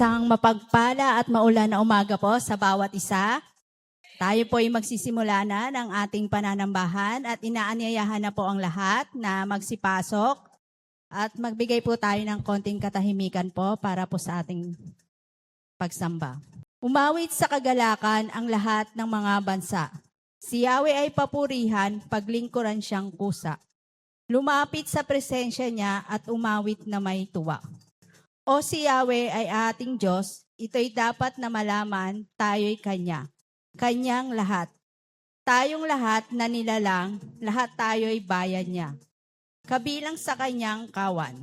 Isang mapagpala at maulan na umaga po sa bawat isa. Tayo po ay magsisimula na ng ating pananambahan at inaanyayahan na po ang lahat na magsipasok at magbigay po tayo ng konting katahimikan po para po sa ating pagsamba. Umawit sa kagalakan ang lahat ng mga bansa. Si Yahweh ay papurihan, paglingkuran siyang kusa. Lumapit sa presensya niya at umawit na may tuwa. O si Yahweh ay ating Diyos, ito'y dapat na malaman, tayo'y Kanya. Kanyang lahat. Tayong lahat na nilalang, lahat tayo'y bayan niya. Kabilang sa Kanyang kawan.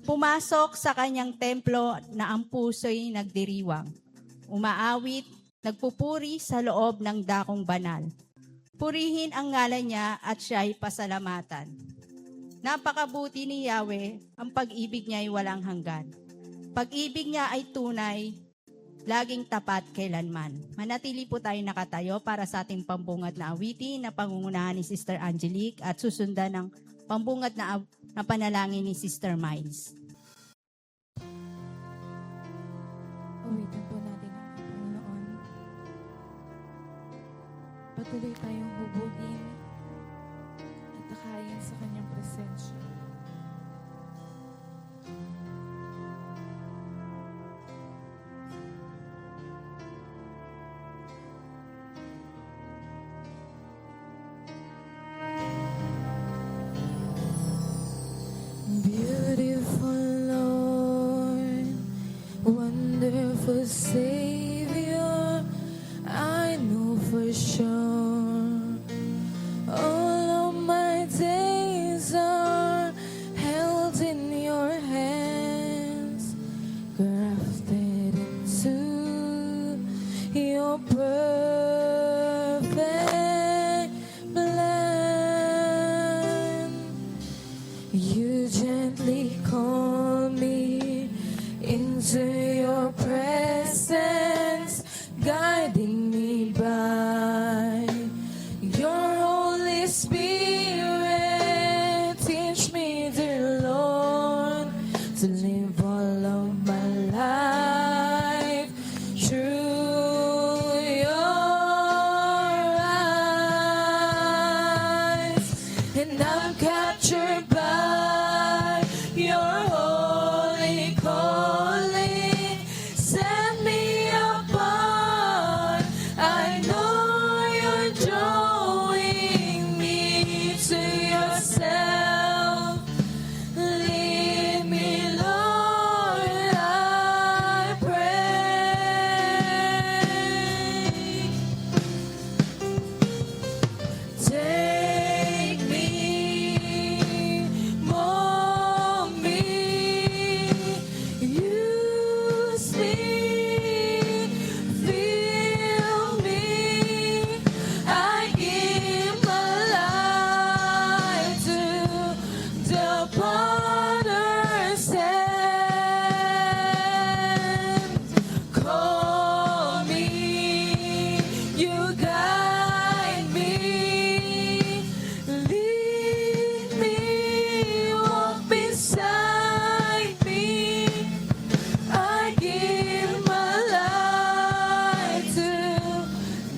Pumasok sa Kanyang templo na ang puso'y nagdiriwang. Umaawit, nagpupuri sa loob ng dakong banal. Purihin ang ngalan niya at siya'y pasalamatan. Napakabuti ni Yahweh, ang pag-ibig niya ay walang hanggan. Pag-ibig niya ay tunay, laging tapat kailanman. Manatili po tayo nakatayo para sa ating pambungad na awitin na pangungunahan ni Sister Angelique at susundan ng pambungad na panalangin ni Sister Miles. Awitin po natin ang Panginoon. Patuloy tayong hubugin at takayin sa Kanyang presensya. Beautiful Lord, wonderful Savior, I know for sure all of my days are held in your hands, grafted into your perfect plan. You gently call me into your presence, guiding me by your Holy Spirit. Teach me, dear Lord, to live all of my life through your eyes. And I'm captured by your holy calling. Set me apart. I know you're drawing me to yourself. Lead me, Lord, I pray. Take me, mold me, use me, fill me. I give my life to the potter's hand. Call me, you guide me, lead me, walk beside me. I give my life to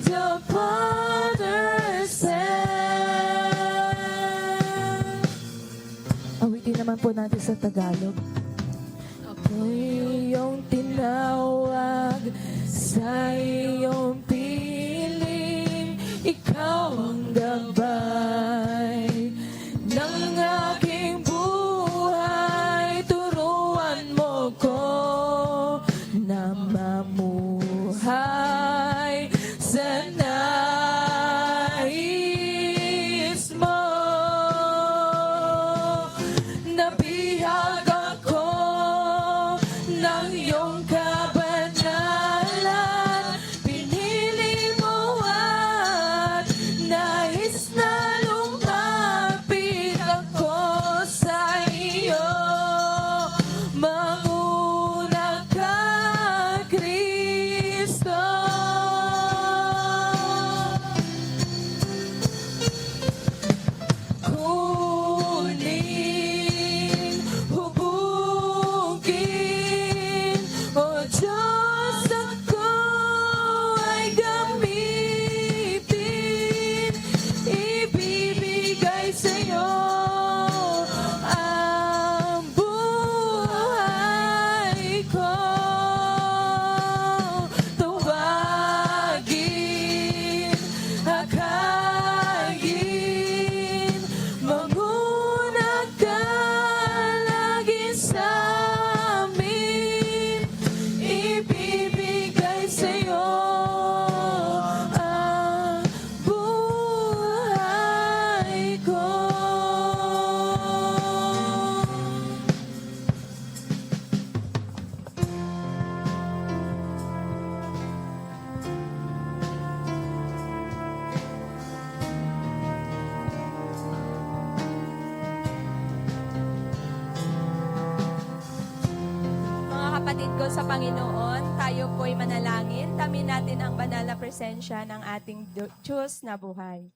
the potter's hand. Awitin naman po natin sa Tagalog. Ako'y iyong tinawag sa iyong piling. Ikaw ang gabay ng aking buhay. Turuan mo ko na mamuhay sa nais mo. Nabihag ako ng iyong kabanalan. Pinili lingkod sa Panginoon, tayo po'y manalangin. Tamin natin ang banal na presensya ng ating Diyos na buhay.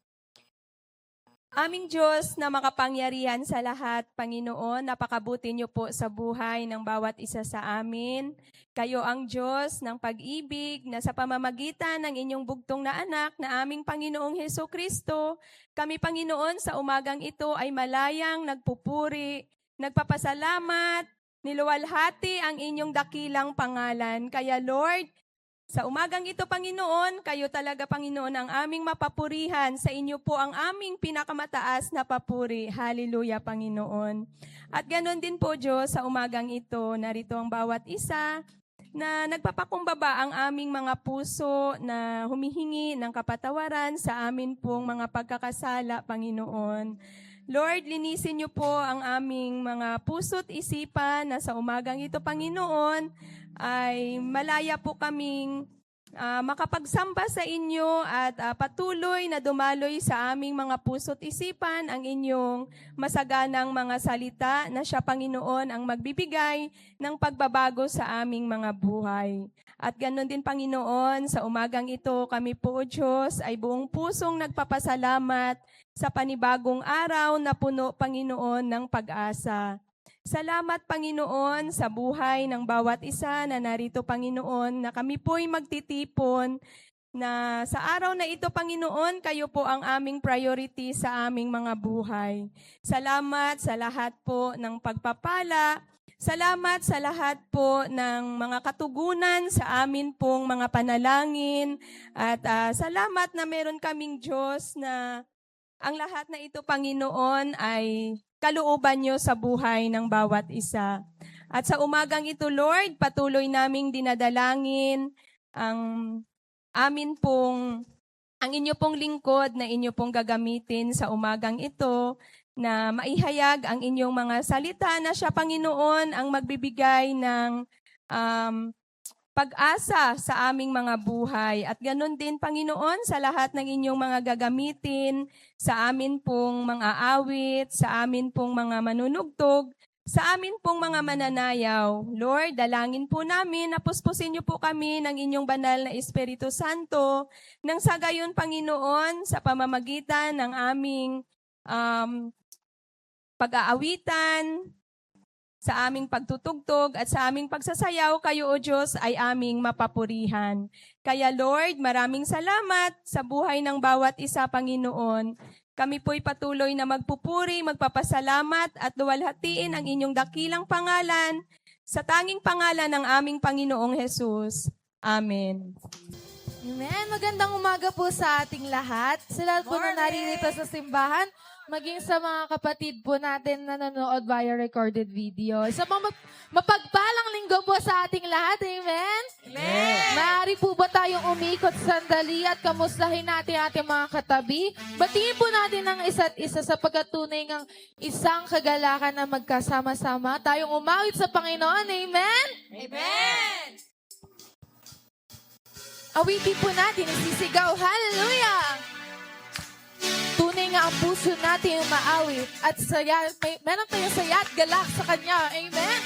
Aming Diyos na makapangyarihan sa lahat, Panginoon, napakabuti niyo po sa buhay ng bawat isa sa amin. Kayo ang Diyos ng pag-ibig na sa pamamagitan ng inyong bugtong na anak na aming Panginoong Heso Kristo, kami, Panginoon, sa umagang ito ay malayang nagpupuri, nagpapasalamat, niluwalhati ang inyong dakilang pangalan. Kaya Lord, sa umagang ito, Panginoon, kayo talaga, Panginoon, ang aming mapapurihan. Sa inyo po ang aming pinakamataas na papuri. Hallelujah, Panginoon. At ganon din po, Diyos, sa umagang ito, narito ang bawat isa na nagpapakumbaba ang aming mga puso na humihingi ng kapatawaran sa amin pong mga pagkakasala, Panginoon. Lord, linisin niyo po ang aming mga puso't isipan na sa umagang ito, Panginoon, ay malaya po kaming makapagsamba sa inyo at patuloy na dumaloy sa aming mga puso't isipan ang inyong masaganang mga salita na siya, Panginoon, ang magbibigay ng pagbabago sa aming mga buhay. At ganon din, Panginoon, sa umagang ito, kami po, O Diyos, ay buong pusong nagpapasalamat sa panibagong araw na puno, Panginoon, ng pag-asa. Salamat, Panginoon, sa buhay ng bawat isa na narito, Panginoon, na kami po'y magtitipon na sa araw na ito, Panginoon, kayo po ang aming priority sa aming mga buhay. Salamat sa lahat po ng pagpapala. Salamat sa lahat po ng mga katugunan sa amin pong mga panalangin. At salamat na meron kaming Diyos na ang lahat na ito, Panginoon, ay kalooban niyo sa buhay ng bawat isa. At sa umagang ito, Lord, patuloy naming dinadalangin ang inyo pong lingkod na inyo pong gagamitin sa umagang ito na maihayag ang inyong mga salita na siya, Panginoon, ang magbibigay ng pag-asa sa aming mga buhay. At ganun din, Panginoon, sa lahat ng inyong mga gagamitin, sa amin pong mga awit, sa amin pong mga manunugtog, sa amin pong mga mananayaw. Lord, dalangin po namin na puspusin niyo po kami ng inyong banal na Espiritu Santo, nang sa gayon, Panginoon, sa pamamagitan ng aming pag-aawitan, sa aming pagtutugtog at sa aming pagsasayaw, kayo, O Diyos, ay aming mapapurihan. Kaya Lord, maraming salamat sa buhay ng bawat isa, Panginoon. Kami po'y patuloy na magpupuri, magpapasalamat at luwalhatiin ang inyong dakilang pangalan sa tanging pangalan ng aming Panginoong Hesus. Amen. Amen. Magandang umaga po sa ating lahat. Sa lahat po na naririto sa simbahan, maging sa mga kapatid po natin na nanonood via recorded video. Sa mga mapagpalang linggo po sa ating lahat. Amen? Amen! Maaari po ba tayong umikot sandali at kamustahin natin ating mga katabi? Batiin po natin ang isa't isa sa pagkatunay ng isang kagalakan na magkasama-sama. Tayong umawit sa Panginoon. Amen? Amen! Awitin po natin, isisigaw, hallelujah! Tunay nga ang puso natin yung maawit at meron tayong saya at galak sa Kanya. Amen?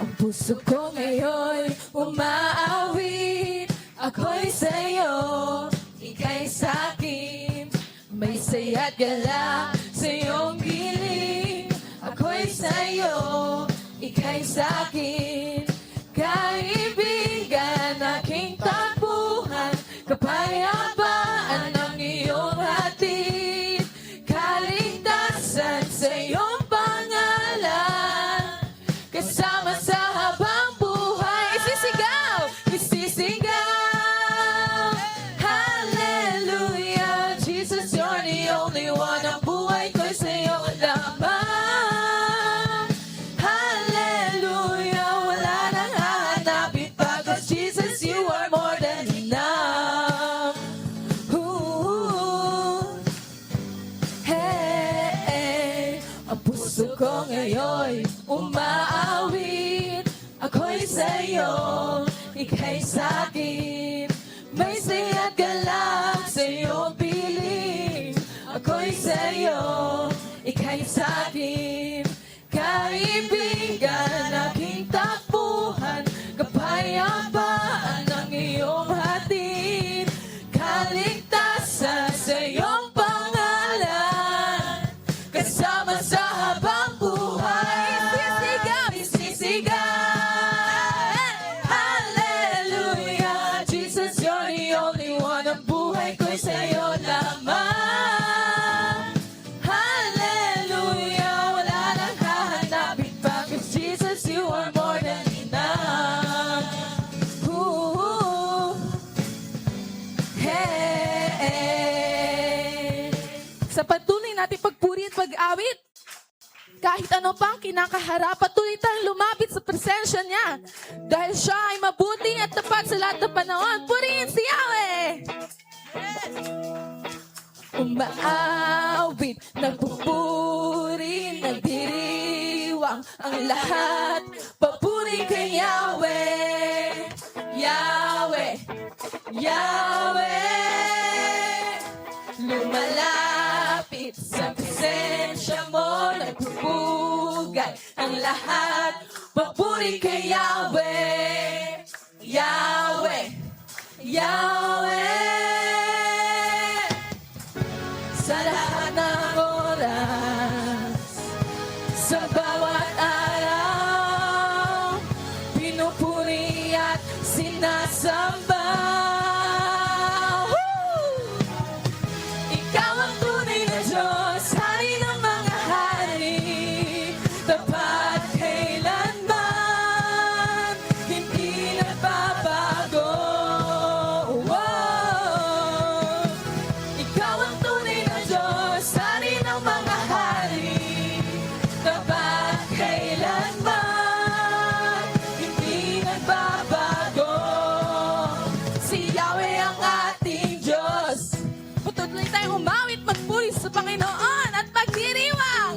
Ang puso ko ngayon umaawit. Ako'y sa'yo, ika'y sa'kin. May saya at galak sa iyong piling. Ako'y sa'yo, ika'y sa'kin. Kaibigan, aking takbuhan, kapayapaan ng iyong hatid, kaligtasan sa iyong pangalan, kasama sa habang buhay. Isisigaw! Isisigaw! Hallelujah! Jesus, you're the only one. Ang buhay ko'y sa iyo lamang. Ko ngayon umaawit. Ako'y sa'yo, ika'y sa'kin. May saya at galak sa iyong piling. Ako'y sa'yo, ika'y sa'kin. awit. Kahit ano pang kinakaharap, patuloy tayong lumapit sa presensya niya. Dahil siya ay mabuti at tapat sa lahat ng panahon. Purihin si Yahweh! Umaawit, nagpupuri, nagdiriwang ang lahat. Papuri kay Yahweh, Yahweh, Yahweh. Lumalapit sa presensya mo, nagpupugay ang lahat. Papuri kay Yahweh, Yahweh, Yahweh. Sa lahat ng oras, sa bawat araw, pinupuri at sinasamba. Woo! Ikaw ang tunay na Diyos, hari ng mga hari, tapat kailanman, hindi nagbabago. Wow! Ikaw ang tunay na Diyos, hari ng mga hari, tapat kailanman, hindi nagbabago. Si Yahweh ang ating Diyos. Patuloy tayong umawit, magpuri sa Panginoon at magdiriwang.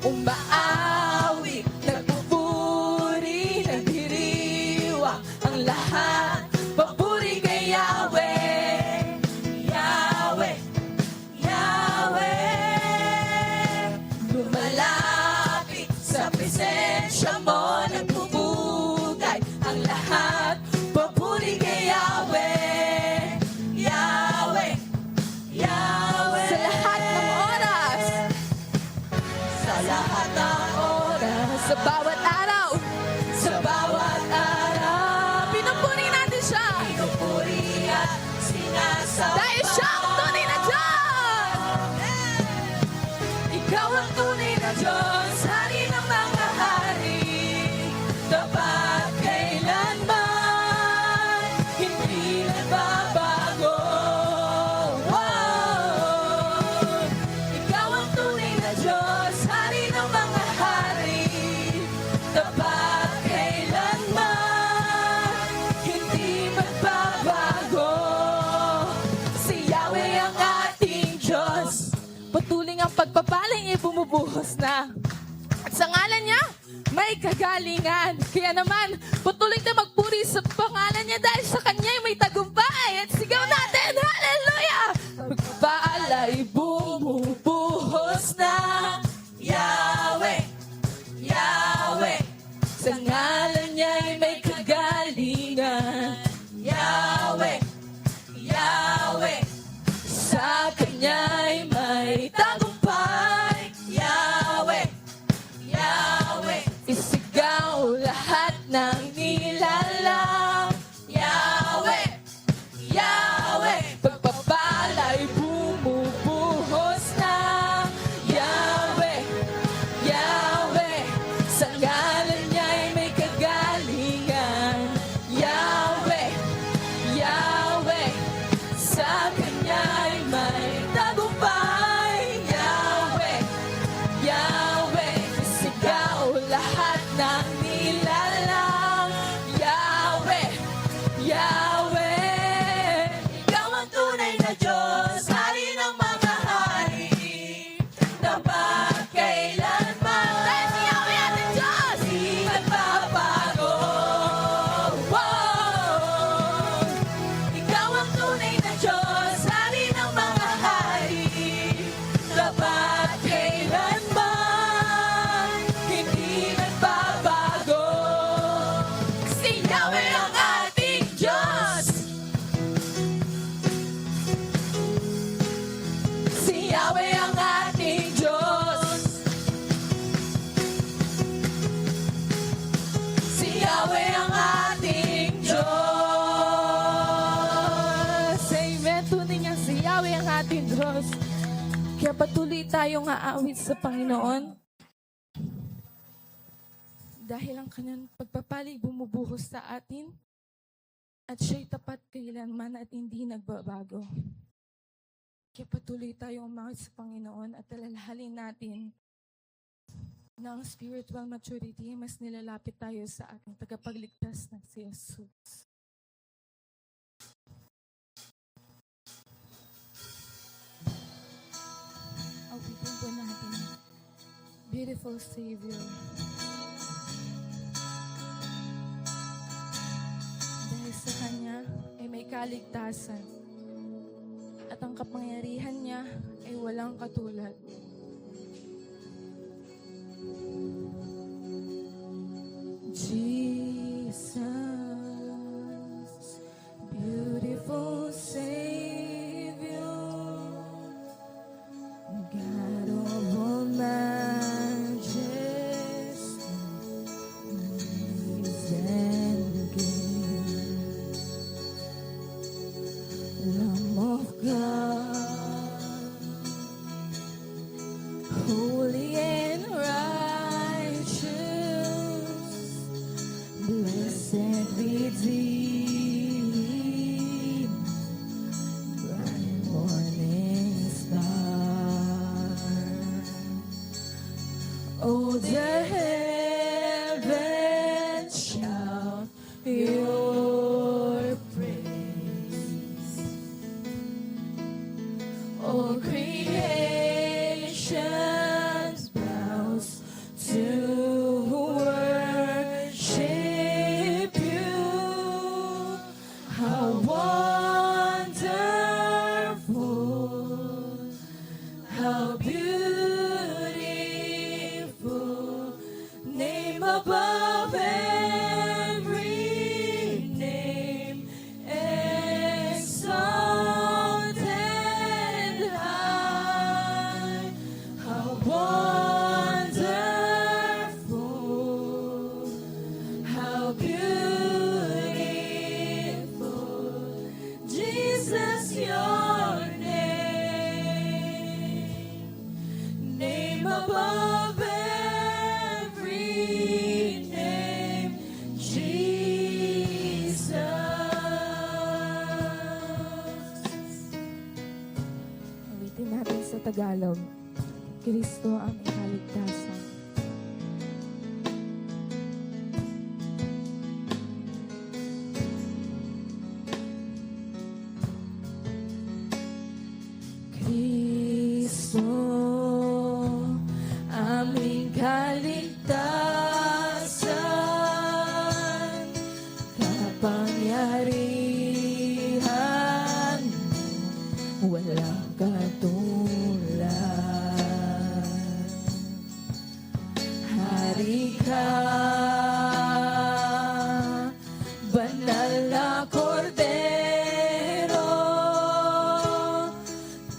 Umaawit, nagpupuri, nagdiriwang ang lahat. Papuri kay Yahweh, Yahweh, Yahweh. Lumalapit sa presensya mo, nagpupugay ang lahat. Papuri kay Yahweh, Yahweh, Yahweh. Sa lahat ng oras, sa lahat ng oras, sa bawat araw, sa bawat araw, pinupuri natin siya. Pinupuri at sinasamba. Dahil siya ang tunay na Diyos. Ikaw ang tunay na Diyos, hari ng mga hari, tapat kailanman, hindi nagbabago. Wow! Ikaw ang tunay na Diyos, hari ng mga hari, tapat kailanman, hindi magbabago. Si Yahweh ang ating Diyos, patuloy ang pagpapaling ay bumubuhos na. At sa ngalan niya, may kagalingan. Kaya naman, patuloy na magpuri sa pangalan niya dahil sa kanya ay may tagumpay. At sigaw natin, hallelujah! Pagpapalay bumubuhos na. Yahweh, Yahweh, sa ngalan niya ay may kagalingan. Yahweh, Yahweh, sa kanya ay may tagumpay. Yahweh, Yahweh, isigaw lahat ng nilalang. Yahweh, Yahweh, pagpapalay bumubuhos na. Yahweh, Yahweh, sa ngalan niya ay may kagalingan. Yahweh, Yahweh, sa kanya ay may tagumpay. Yahweh, Yahweh, isigaw lahat ng nilalang. Yahweh, Yahweh, ikaw ang tunay na Diyos, hari ng mga hari, tapat kailanman. Dahil si Yahweh ating Diyos, di nagbabago. Wow! Ikaw ang tunay na Diyos, hari ng mga hari, tapat kailanman, hindi nagbabago. Si Yahweh ang ating Diyos. Si Yahweh ang ating Diyos. Si Yahweh ang ating Diyos. Amen. Tunay niya si Yahweh ang ating Diyos. Kaya patuloy tayong aawit sa Panginoon. Dahil ang kanyang pagpapalay bumubuhos sa atin at siya'y tapat kailanman at hindi nagbabago. Kaya patuloy tayong umakit sa Panginoon at alalahanin natin na ang spiritual maturity, mas nilalapit tayo sa ating tagapagligtas na si Jesus. Awitin po natin, Beautiful Savior. Dahil sa Kanya ay may kaligtasan at ang kapangyarihan niya ay walang katulad. Jesus, beautiful Savior, God of all majesty, praise and gain, Lamb of God, holy and righteous, blessed Redeemer, bright morning star. Oh, the heavens shout your praise. All creation bows to worship you. How wonderful, how beautiful, name above every name, exalted high. How wonderful, how beautiful, Jesus, your name above every name, Jesus. Awitin natin sa Tagalog, Kristo ang kaligtasan. Kristo, aming kaligtasan, kapangyarihan mo, walang katulad. Hari ka, banal na Kordero,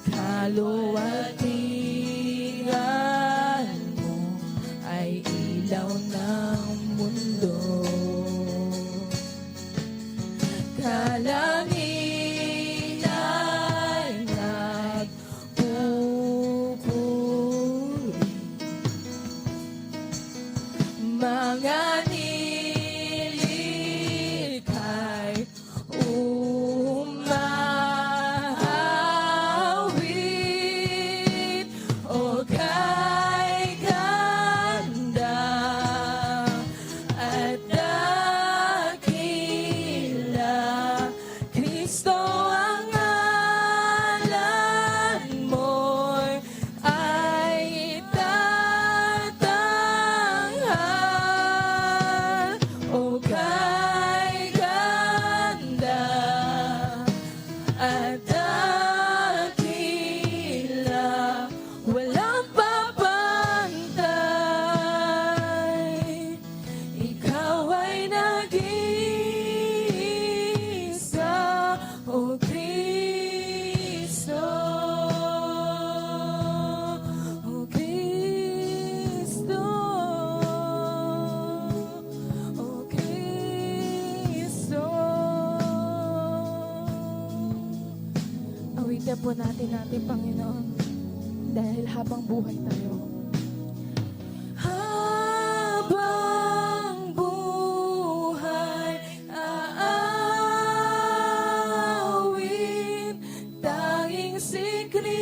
kaluwalhatian mo ay ilaw ng mundo. Kalangin ay nagpupuri, mga nilikhay umahawit, o kay ganda at dakila. Kristo, ang ngalan mo'y ay tatanghal, o kay ganda at dakila, walang papantay. Ikaw ay nag-iisa, O Kristo, O Kristo, O Kristo. Awitin po natin Panginoon, dahil habang buhay tayo, habang buhay, aawit tanging si Kristo.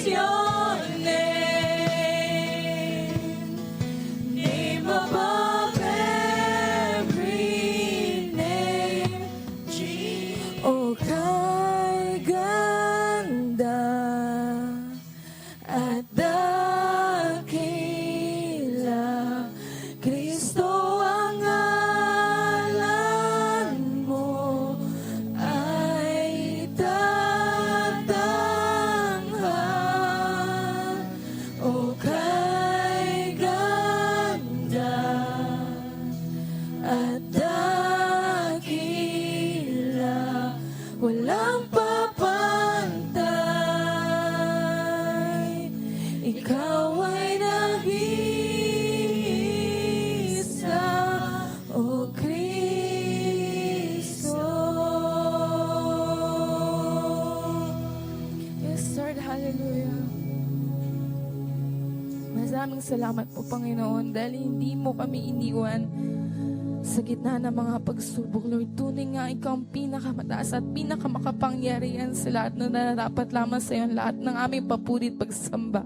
your name, name above every name, Jesus. Oh, kay ganda at dakila, Kristo ang ngalan mo ay tatanghal. O kay ganda at dakila, walang papantay. Ikaw ay nag-iisa, O Kristo. Yes, Lord, hallelujah. Maraming salamat po, Panginoon, dahil hindi mo kami iniwan sa gitna ng mga pagsubok, Lord. Tunay nga ikaw ang pinakamataas at pinakamakapangyarihan sa lahat na nararapat lamang sa iyo, lahat ng aming papuri at pagsamba.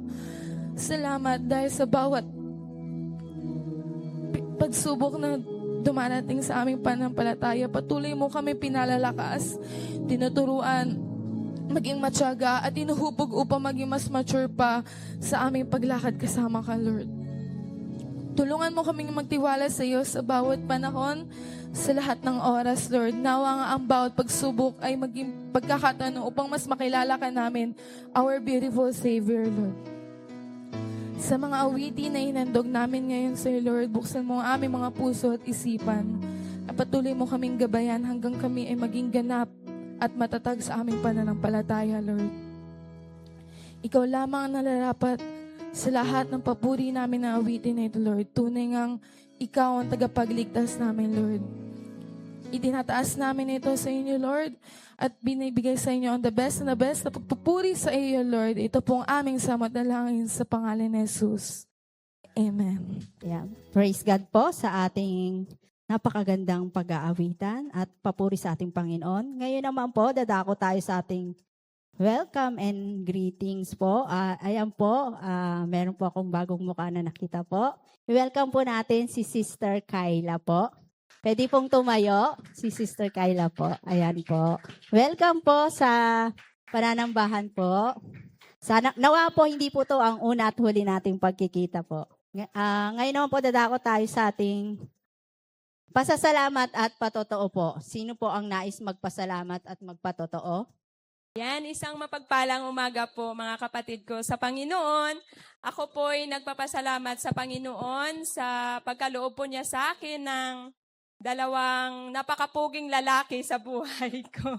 Salamat dahil sa bawat pagsubok na dumarating sa aming pananampalataya, patuloy mo kami pinalalakas, tinuturuan, maging matyaga at inuhubog upang maging mas mature pa sa aming paglakad kasama ka, Lord. Tulungan mo kaming magtiwala sa iyo sa bawat panahon, sa lahat ng oras, Lord. Nawa nga ang bawat pagsubok ay maging pagkakataon upang mas makilala ka namin, our beautiful Savior, Lord. Sa mga awitin na inandog namin ngayon sa iyo, Lord, buksan mo ang aming mga puso at isipan at patuloy mo kaming gabayan hanggang kami ay maging ganap at matatag sa aming pananampalataya, Lord. Ikaw lamang ang nararapat sa lahat ng papuri namin na awitin na ito, Lord. Tunay ngang ikaw ang tagapagligtas namin, Lord. Itinataas namin ito sa inyo, Lord, at binibigay sa inyo ang the best na pagpupuri sa iyo, Lord. Ito pong aming samantalangin sa pangalan ni Jesus. Amen. Yeah. Praise God po sa ating napakagandang pag-aawitan at papuri sa ating Panginoon. Ngayon naman po, dadako tayo sa ating welcome and greetings po. Ayan po, meron po akong bagong mukha na nakita po. Welcome po natin si Sister Kyla po. Pwede pong tumayo si Sister Kyla po. Ayan po. Welcome po sa pananambahan po. Sana, nawa po hindi po to ang una at huli nating pagkikita po. Ngayon naman po dadako tayo sa ating pasasalamat at patotoo po. Sino po ang nais magpasalamat at magpatotoo? Yan, isang mapagpalang umaga po mga kapatid ko sa Panginoon. Ako po ay nagpapasalamat sa Panginoon sa pagkaloob po niya sa akin ng dalawang napakapuging lalaki sa buhay ko.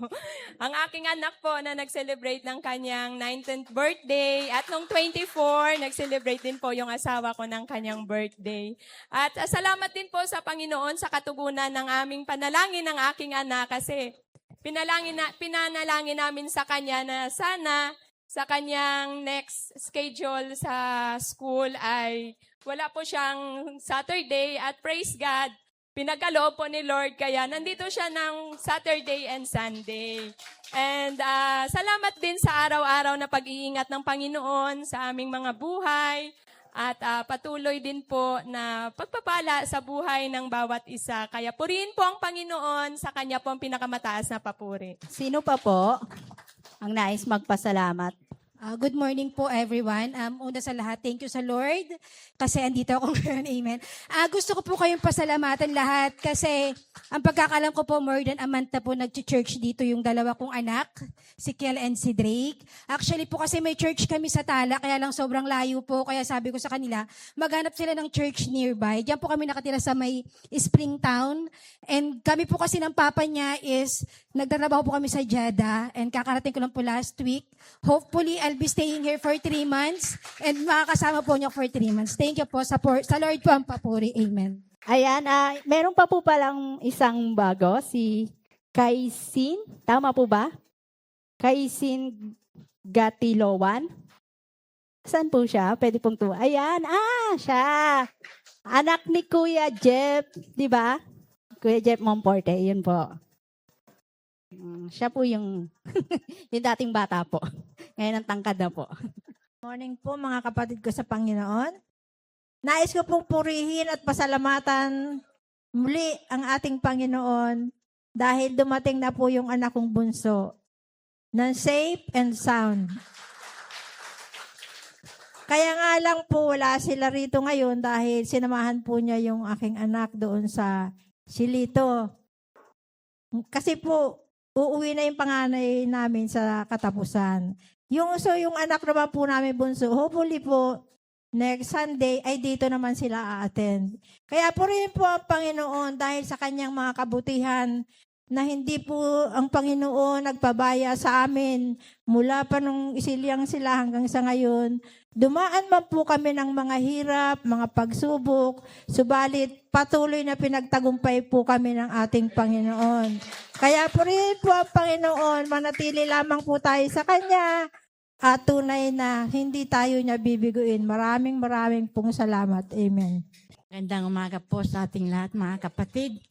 Ang aking anak po na nag-celebrate ng kanyang 19th birthday at nung 24, nag-celebrate din po yung asawa ko ng kanyang birthday. At salamat din po sa Panginoon sa katugunan ng aming panalangin ng aking anak kasi pinanalangin namin sa kanya na sana sa kanyang next schedule sa school ay wala po siyang Saturday at praise God, pinagkaloob po ni Lord kaya nandito siya ng Saturday and Sunday. And salamat din sa araw-araw na pag-iingat ng Panginoon sa aming mga buhay. At patuloy din po na pagpapala sa buhay ng bawat isa. Kaya purihin po ang Panginoon, sa Kanya po ang pinakamataas na papuri. Sino pa po ang nais magpasalamat? Good morning po everyone. Una sa lahat, thank you sa Lord kasi andito ako ngayon. Amen. Gusto ko po kayong pasalamatan lahat kasi ang pagkakalam ko po more than a month na po nag-church dito yung dalawa kong anak, si Kiel and si Drake. Actually po kasi may church kami sa Tala kaya lang sobrang layo po kaya sabi ko sa kanila maghanap sila ng church nearby. Diyan po kami nakatira sa may Springtown and kami po kasi ng papa niya is nagtatrabaho po kami sa Jeddah and kakarating ko lang po last week. Hopefully, I'll be staying here for 3 months and makakasama po niyo for 3 months. Thank you po sa Lord po ang papuri. Amen. Ayan, meron pa po palang isang bago, si Kaisin. Tama po ba? Kaisin Gatilowan. Saan po siya? Pwede pong Ayan, siya. Anak ni Kuya Jeff, di ba? Kuya Jeff Momporte, yun po. Siya po yung, yung dating bata po. Ngayon ang tangkad na po. Morning po mga kapatid ko sa Panginoon. Nais ko pong purihin at pasalamatan muli ang ating Panginoon dahil dumating na po yung anak kong bunso ng safe and sound. Kaya nga lang po wala sila rito ngayon dahil sinamahan po niya yung aking anak doon sa Silito. Kasi po uuwi na yung panganay namin sa katapusan. Yung anak naman po namin bunso, hopefully po, next Sunday ay dito naman sila a-attend. Kaya po rin po ang Panginoon dahil sa kanyang mga kabutihan na hindi po ang Panginoon nagpabaya sa amin mula pa nung isilyang sila hanggang sa ngayon. Dumaan man po kami ng mga hirap, mga pagsubok, subalit patuloy na pinagtagumpay po kami ng ating Panginoon. Kaya po rin po ang Panginoon, manatili lamang po tayo sa Kanya at tunay na hindi tayo niya bibiguin. Maraming pong salamat. Amen. Magandang umaga po sa ating lahat mga kapatid.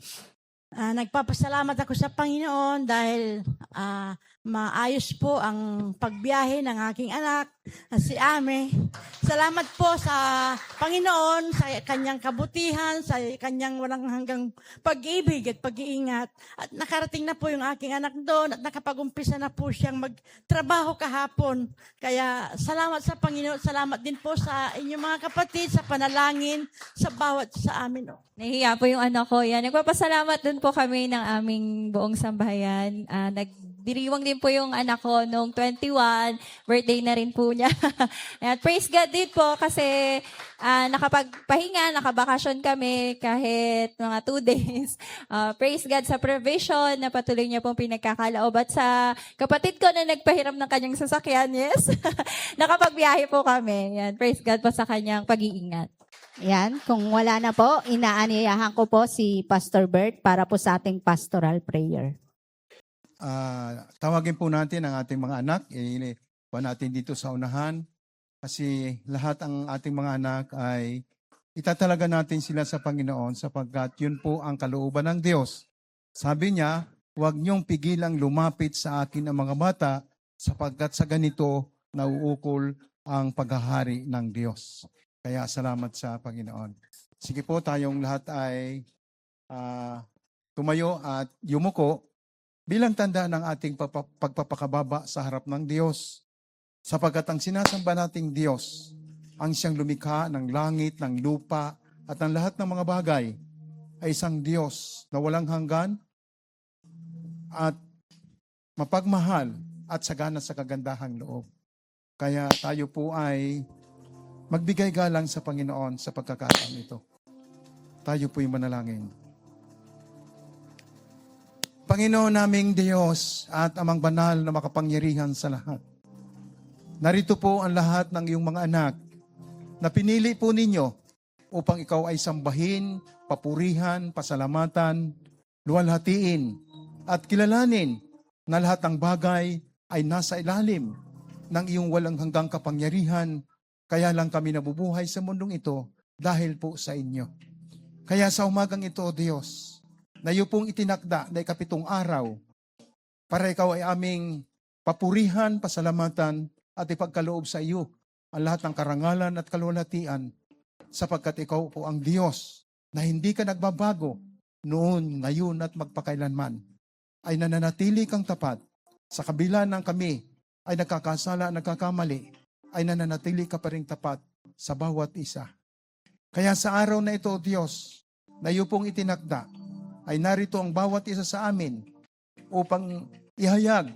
Nagpapasalamat ako sa Panginoon dahil maayos po ang pagbiyahe ng aking anak, si Ame. Salamat po sa Panginoon, sa kanyang kabutihan, sa kanyang walang hanggang pag-ibig at pag-iingat. At nakarating na po yung aking anak doon at nakapag-umpisa na po siyang magtrabaho kahapon. Kaya salamat sa Panginoon, salamat din po sa inyong mga kapatid, sa panalangin, sa bawat sa amin. Nahihiya po yung anak ko. Yan. Nagpapasalamat din po kami ng aming buong sambahayan. Nagdiriwang din po yung anak ko noong 21. Birthday na rin po niya. At praise God din po kasi nakapagpahinga, nakabakasyon kami kahit mga 2 days. Praise God sa provision na patuloy niya pong pinagkakalaob. At sa kapatid ko na nagpahiram ng kanyang sasakyan, yes, nakapagbiyahe po kami. Yan. Praise God po sa kanyang pag-iingat. Yan, kung wala na po, inaanyayahan ko po si Pastor Bert para po sa ating pastoral prayer. Tawagin po natin ang ating mga anak. Pa natin dito sa unahan. Kasi lahat ang ating mga anak ay itatalaga natin sila sa Panginoon sapagkat yun po ang kalooban ng Diyos. Sabi niya, huwag niyong pigilang lumapit sa akin ang mga bata sapagkat sa ganito nauukol ang paghahari ng Diyos. Kaya salamat sa Panginoon. Sige po, tayong lahat ay tumayo at yumuko bilang tanda ng ating pagpapakababa sa harap ng Diyos. Sapagkat ang sinasamba nating Diyos, ang siyang lumikha ng langit, ng lupa, at ng lahat ng mga bagay, ay isang Diyos na walang hanggan at mapagmahal at sagana sa kagandahang loob. Kaya tayo po ay magbigay galang sa Panginoon sa pagkakataon ito. Tayo po'y manalangin. Panginoon naming Diyos at Amang Banal na makapangyarihan sa lahat. Narito po ang lahat ng iyong mga anak na pinili po ninyo upang ikaw ay sambahin, papurihan, pasalamatan, luwalhatiin at kilalanin na lahat ng bagay ay nasa ilalim ng iyong walang hanggang kapangyarihan. Kaya lang kami nabubuhay sa mundong ito dahil po sa inyo. Kaya sa umagang ito, Diyos, na iyo pong itinakda na 7 araw para ikaw ay aming papurihan, pasalamatan at ipagkaloob sa iyo ang lahat ng karangalan at kaluwalhatian sapagkat ikaw po ang Diyos na hindi ka nagbabago noon, ngayon at magpakailanman. Ay nananatili kang tapat sa kabila ng kami ay nagkakasala, nagkakamali, ay nananatili ka pa rin tapat sa bawat isa. Kaya sa araw na ito, Diyos, na iyo pong itinakda, ay narito ang bawat isa sa amin upang ihayag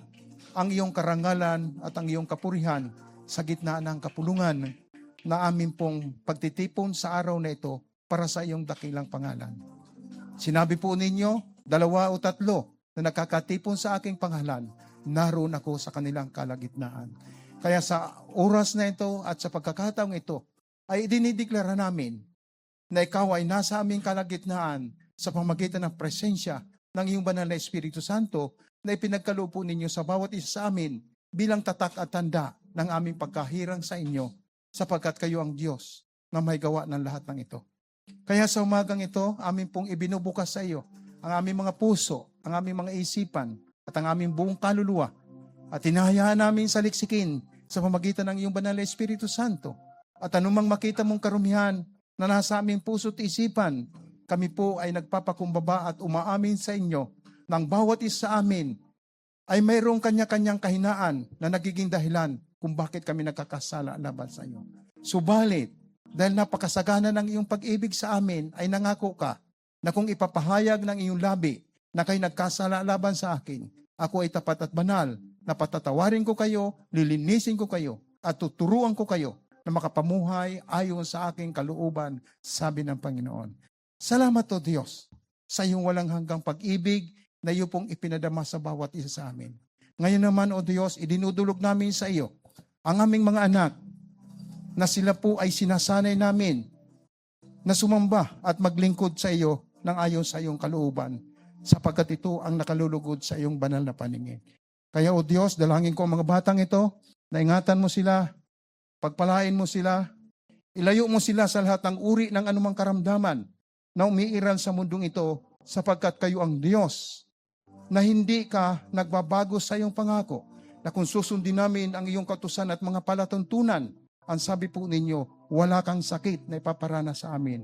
ang iyong karangalan at ang iyong kapurihan sa gitna ng kapulungan na amin pong pagtitipon sa araw na ito para sa iyong dakilang pangalan. Sinabi po ninyo, 2 o 3 na nakakatipon sa aking pangalan, naroon ako sa kanilang kalagitnaan. Kaya sa oras na ito at sa pagkakataong ito, ay dinideklara namin na ikaw ay nasa aming kalagitnaan sa pamagitan ng presensya ng iyong banal na Espiritu Santo na ipinagkaloob po ninyo sa bawat isa sa amin bilang tatak at tanda ng aming pagkahirang sa inyo sapagkat kayo ang Diyos na may gawa ng lahat ng ito. Kaya sa umagang ito, amin pong ibinubukas sa iyo ang aming mga puso, ang aming mga isipan at ang aming buong kaluluwa at hinahayaan namin saliksikin sa pamagitan ng iyong banal na Espiritu Santo. At anumang makita mong karumihan na nasa aming puso't isipan, kami po ay nagpapakumbaba at umaamin sa inyo ng bawat isa sa amin ay mayroong kanya-kanyang kahinaan na nagiging dahilan kung bakit kami nagkakasala laban sa iyo. Subalit, dahil napakasagana ng iyong pag-ibig sa amin, ay nangako ka na kung ipapahayag ng iyong labi na kayo nagkasala laban sa akin, ako ay tapat at banal na patatawarin ko kayo, lilinisin ko kayo, at tuturuan ko kayo na makapamuhay ayon sa aking kalooban, sabi ng Panginoon. Salamat o Diyos sa iyong walang hanggang pag-ibig na iyo pong ipinadama sa bawat isa sa amin. Ngayon naman o Diyos, idinudulog namin sa iyo ang aming mga anak na sila po ay sinasanay namin na sumamba at maglingkod sa iyo ng ayon sa iyong kalooban, sapagkat ito ang nakalulugod sa iyong banal na paningin. Kaya o Diyos, dalangin ko ang mga batang ito, na ingatan mo sila, pagpalain mo sila, ilayo mo sila sa lahat ng uri ng anumang karamdaman na umiiral sa mundong ito, sapagkat kayo ang Diyos na hindi ka nagbabago sa iyong pangako, na kung susundin namin ang iyong kautusan at mga palatuntunan, ang sabi po ninyo, wala kang sakit na ipaparana sa amin.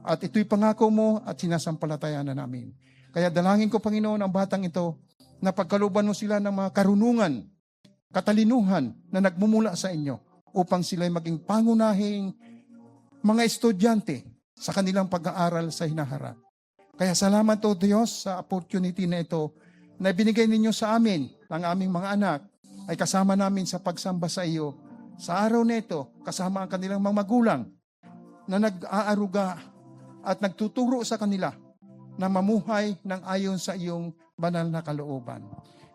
At ito'y pangako mo at sinasampalatayan na namin. Kaya dalangin ko, Panginoon, ang batang ito, na pagkaluban mo sila ng mga karunungan, katalinuhan na nagmumula sa inyo, upang sila'y maging pangunahing mga estudyante sa kanilang pag-aaral sa hinaharap. Kaya salamat o Diyos sa opportunity na ito na binigay ninyo sa amin, ng aming mga anak, ay kasama namin sa pagsamba sa iyo. Sa araw na ito, kasama ang kanilang mga magulang na nag-aaruga at nagtuturo sa kanila na mamuhay ng ayon sa iyong banal na kalooban.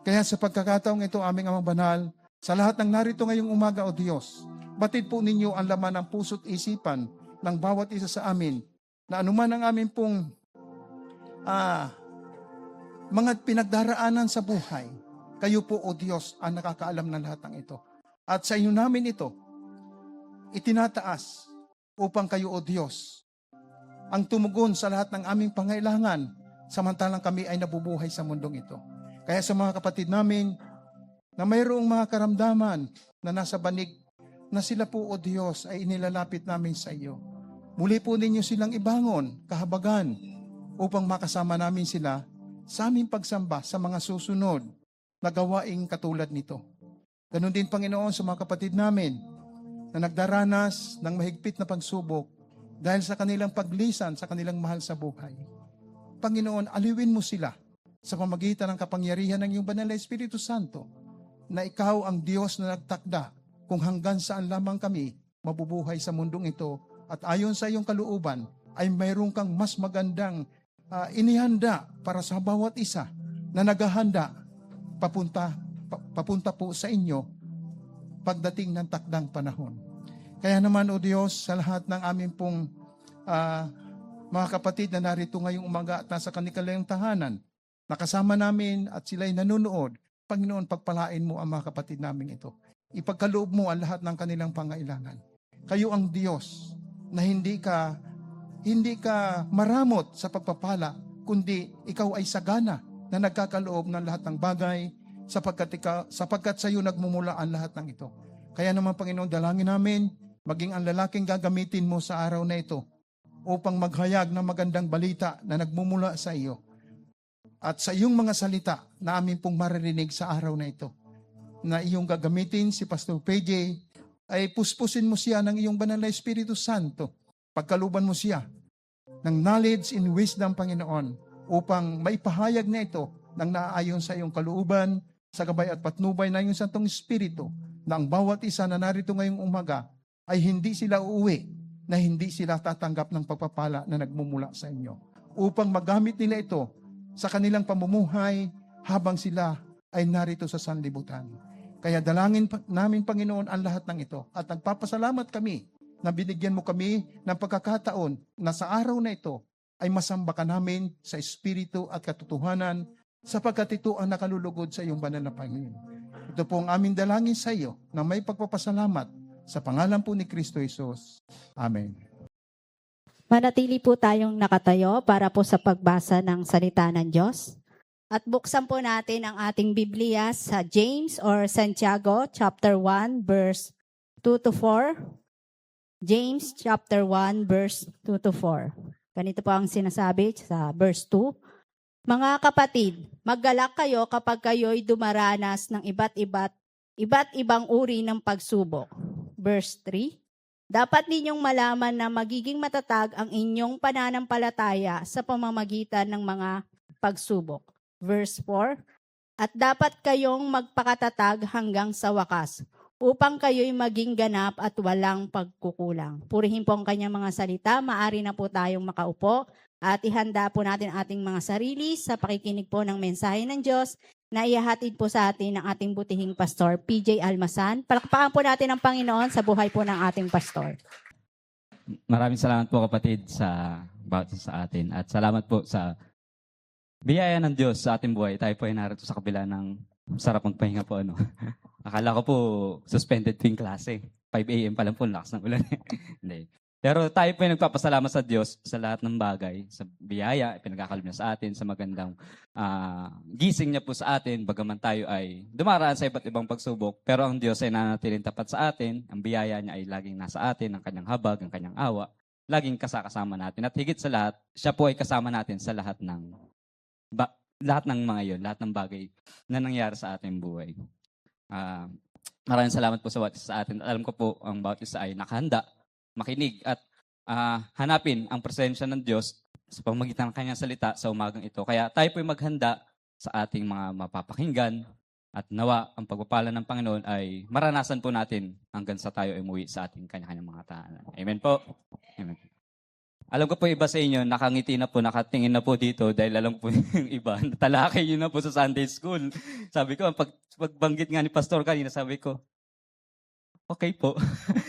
Kaya sa pagkakataong ito, aming Amang Banal, sa lahat ng narito ngayong umaga o Diyos, batid po ninyo ang laman ng puso't isipan ng bawat isa sa amin, na anuman ang amin pong mga pinagdaraanan sa buhay, kayo po o Diyos ang nakakaalam ng lahat ng ito. At sa inyo namin ito, itinataas upang kayo o Diyos ang tumugon sa lahat ng aming pangailangan, samantalang kami ay nabubuhay sa mundong ito. Kaya sa mga kapatid namin na mayroong mga karamdaman na nasa banig, na sila po o Diyos ay inilalapit namin sa iyo. Muli po ninyo silang ibangon, kahabagan, upang makasama namin sila sa aming pagsamba sa mga susunod na gawaing katulad nito. Ganon din, Panginoon, sa mga kapatid namin na nagdaranas ng mahigpit na pagsubok dahil sa kanilang paglisan sa kanilang mahal sa buhay. Panginoon, aliwin mo sila sa pamagitan ng kapangyarihan ng iyong banal na Espiritu Santo, na ikaw ang Diyos na nagtakda kung hanggang saan lamang kami mabubuhay sa mundong ito, at ayon sa iyong kalooban ay mayroon kang mas magandang inihanda para sa bawat isa na naghahanda papunta po sa inyo pagdating ng takdang panahon. Kaya naman o Diyos, sa lahat ng aming pong mga kapatid na narito ngayong umaga at nasa kanilang tahanan, nakasama namin at sila'y nanonood, Panginoon, pagpalain mo ang mga kapatid namin ito. Ipagkaloob mo ang lahat ng kanilang pangailangan. Kayo ang Diyos na hindi ka maramot sa pagpapala, kundi ikaw ay sagana na nagkakaloob ng lahat ng bagay, sapagkat sa iyo nagmumula ang lahat ng ito. Kaya naman, Panginoon, dalangin namin, maging ang lalaking gagamitin mo sa araw na ito upang maghayag ng magandang balita na nagmumula sa iyo. At sa iyong mga salita na amin pong maririnig sa araw na ito, na iyong gagamitin si Pastor PJ, ay puspusin mo siya ng iyong banal na Espiritu Santo. Pagkaluban mo siya ng knowledge and wisdom, Panginoon, upang maipahayag na ito ng naaayon sa iyong kalooban, sa gabay at patnubay na iyong Santong Espiritu, na ang bawat isa na narito ngayong umaga ay hindi sila uuwi, na hindi sila tatanggap ng pagpapala na nagmumula sa inyo, upang magamit nila ito sa kanilang pamumuhay habang sila ay narito sa sanlibutan. Kaya dalangin namin, Panginoon, ang lahat ng ito. At nagpapasalamat kami na binigyan mo kami ng pagkakataon na sa araw na ito ay masamba ka namin sa Espiritu at katotohanan, sapagkat ito ang nakalulugod sa iyong banal na Panginoon. Ito po ang aming dalangin sa iyo na may pagpapasalamat sa pangalan po ni Kristo Jesus. Amen. Manatili po tayong nakatayo para po sa pagbasa ng salita ng Diyos. At buksan po natin ang ating Biblia sa James or Santiago chapter 1 verse 2 to 4. James chapter 1 verse 2 to 4. Ganito po ang sinasabi sa verse 2. Mga kapatid, maggalak kayo kapag kayo'y dumaranas ng iba't ibang uri ng pagsubok. Verse 3. Dapat ninyong malaman na magiging matatag ang inyong pananampalataya sa pamamagitan ng mga pagsubok. Verse 4. At dapat kayong magpakatatag hanggang sa wakas, upang kayo'y maging ganap at walang pagkukulang. Purihin po ang kanyang mga salita. Maari na po tayong makaupo at ihanda po natin ating mga sarili sa pakikinig po ng mensahe ng Diyos na ihahatid po sa atin ng ating butihing pastor, PJ Almasan. Palakpakan po natin ang Panginoon sa buhay po ng ating pastor. Maraming salamat po kapatid sa bawat isa sa atin. At salamat po sa biyaya ng Diyos sa ating buhay. Tayo po ay narito sa kabila ng sarap magpahinga po. Akala ko po suspended po yung klase. 5 a.m. pa lang po, lakas ng ulan. Hindi. Pero tayo po ay nagpapasalamat sa Diyos sa lahat ng bagay, sa biyaya, pinagkakaroon niya sa atin, sa magandang gising niya po sa atin, bagaman tayo ay dumaraan sa iba't ibang pagsubok, pero ang Diyos ay nanatiling tapat sa atin, ang biyaya niya ay laging nasa atin, ang kanyang habag, ang kanyang awa, laging kasama natin. At higit sa lahat, siya po ay kasama natin sa lahat ng mga yun, lahat ng bagay na nangyari sa ating buhay. Maraming salamat po sa bawat isa sa atin. Alam ko po, ang bawat isa ay nakahanda, makinig at hanapin ang presensya ng Diyos sa pamamagitan ng kanyang salita sa umagang ito. Kaya tayo po ay maghanda sa ating mga mapapakinggan at nawa ang pagpapala ng Panginoon ay maranasan po natin hanggang sa tayo ay umuwi sa ating kanya-kanyang mga tahanan. Amen po. Amen. Alam ko po iba sa inyo, nakangiti na po, nakatingin na po dito dahil alam po yung iba, natalakay yun na po sa Sunday School. Sabi ko, pagbanggit nga ni Pastor kanina, sabi ko, okay po.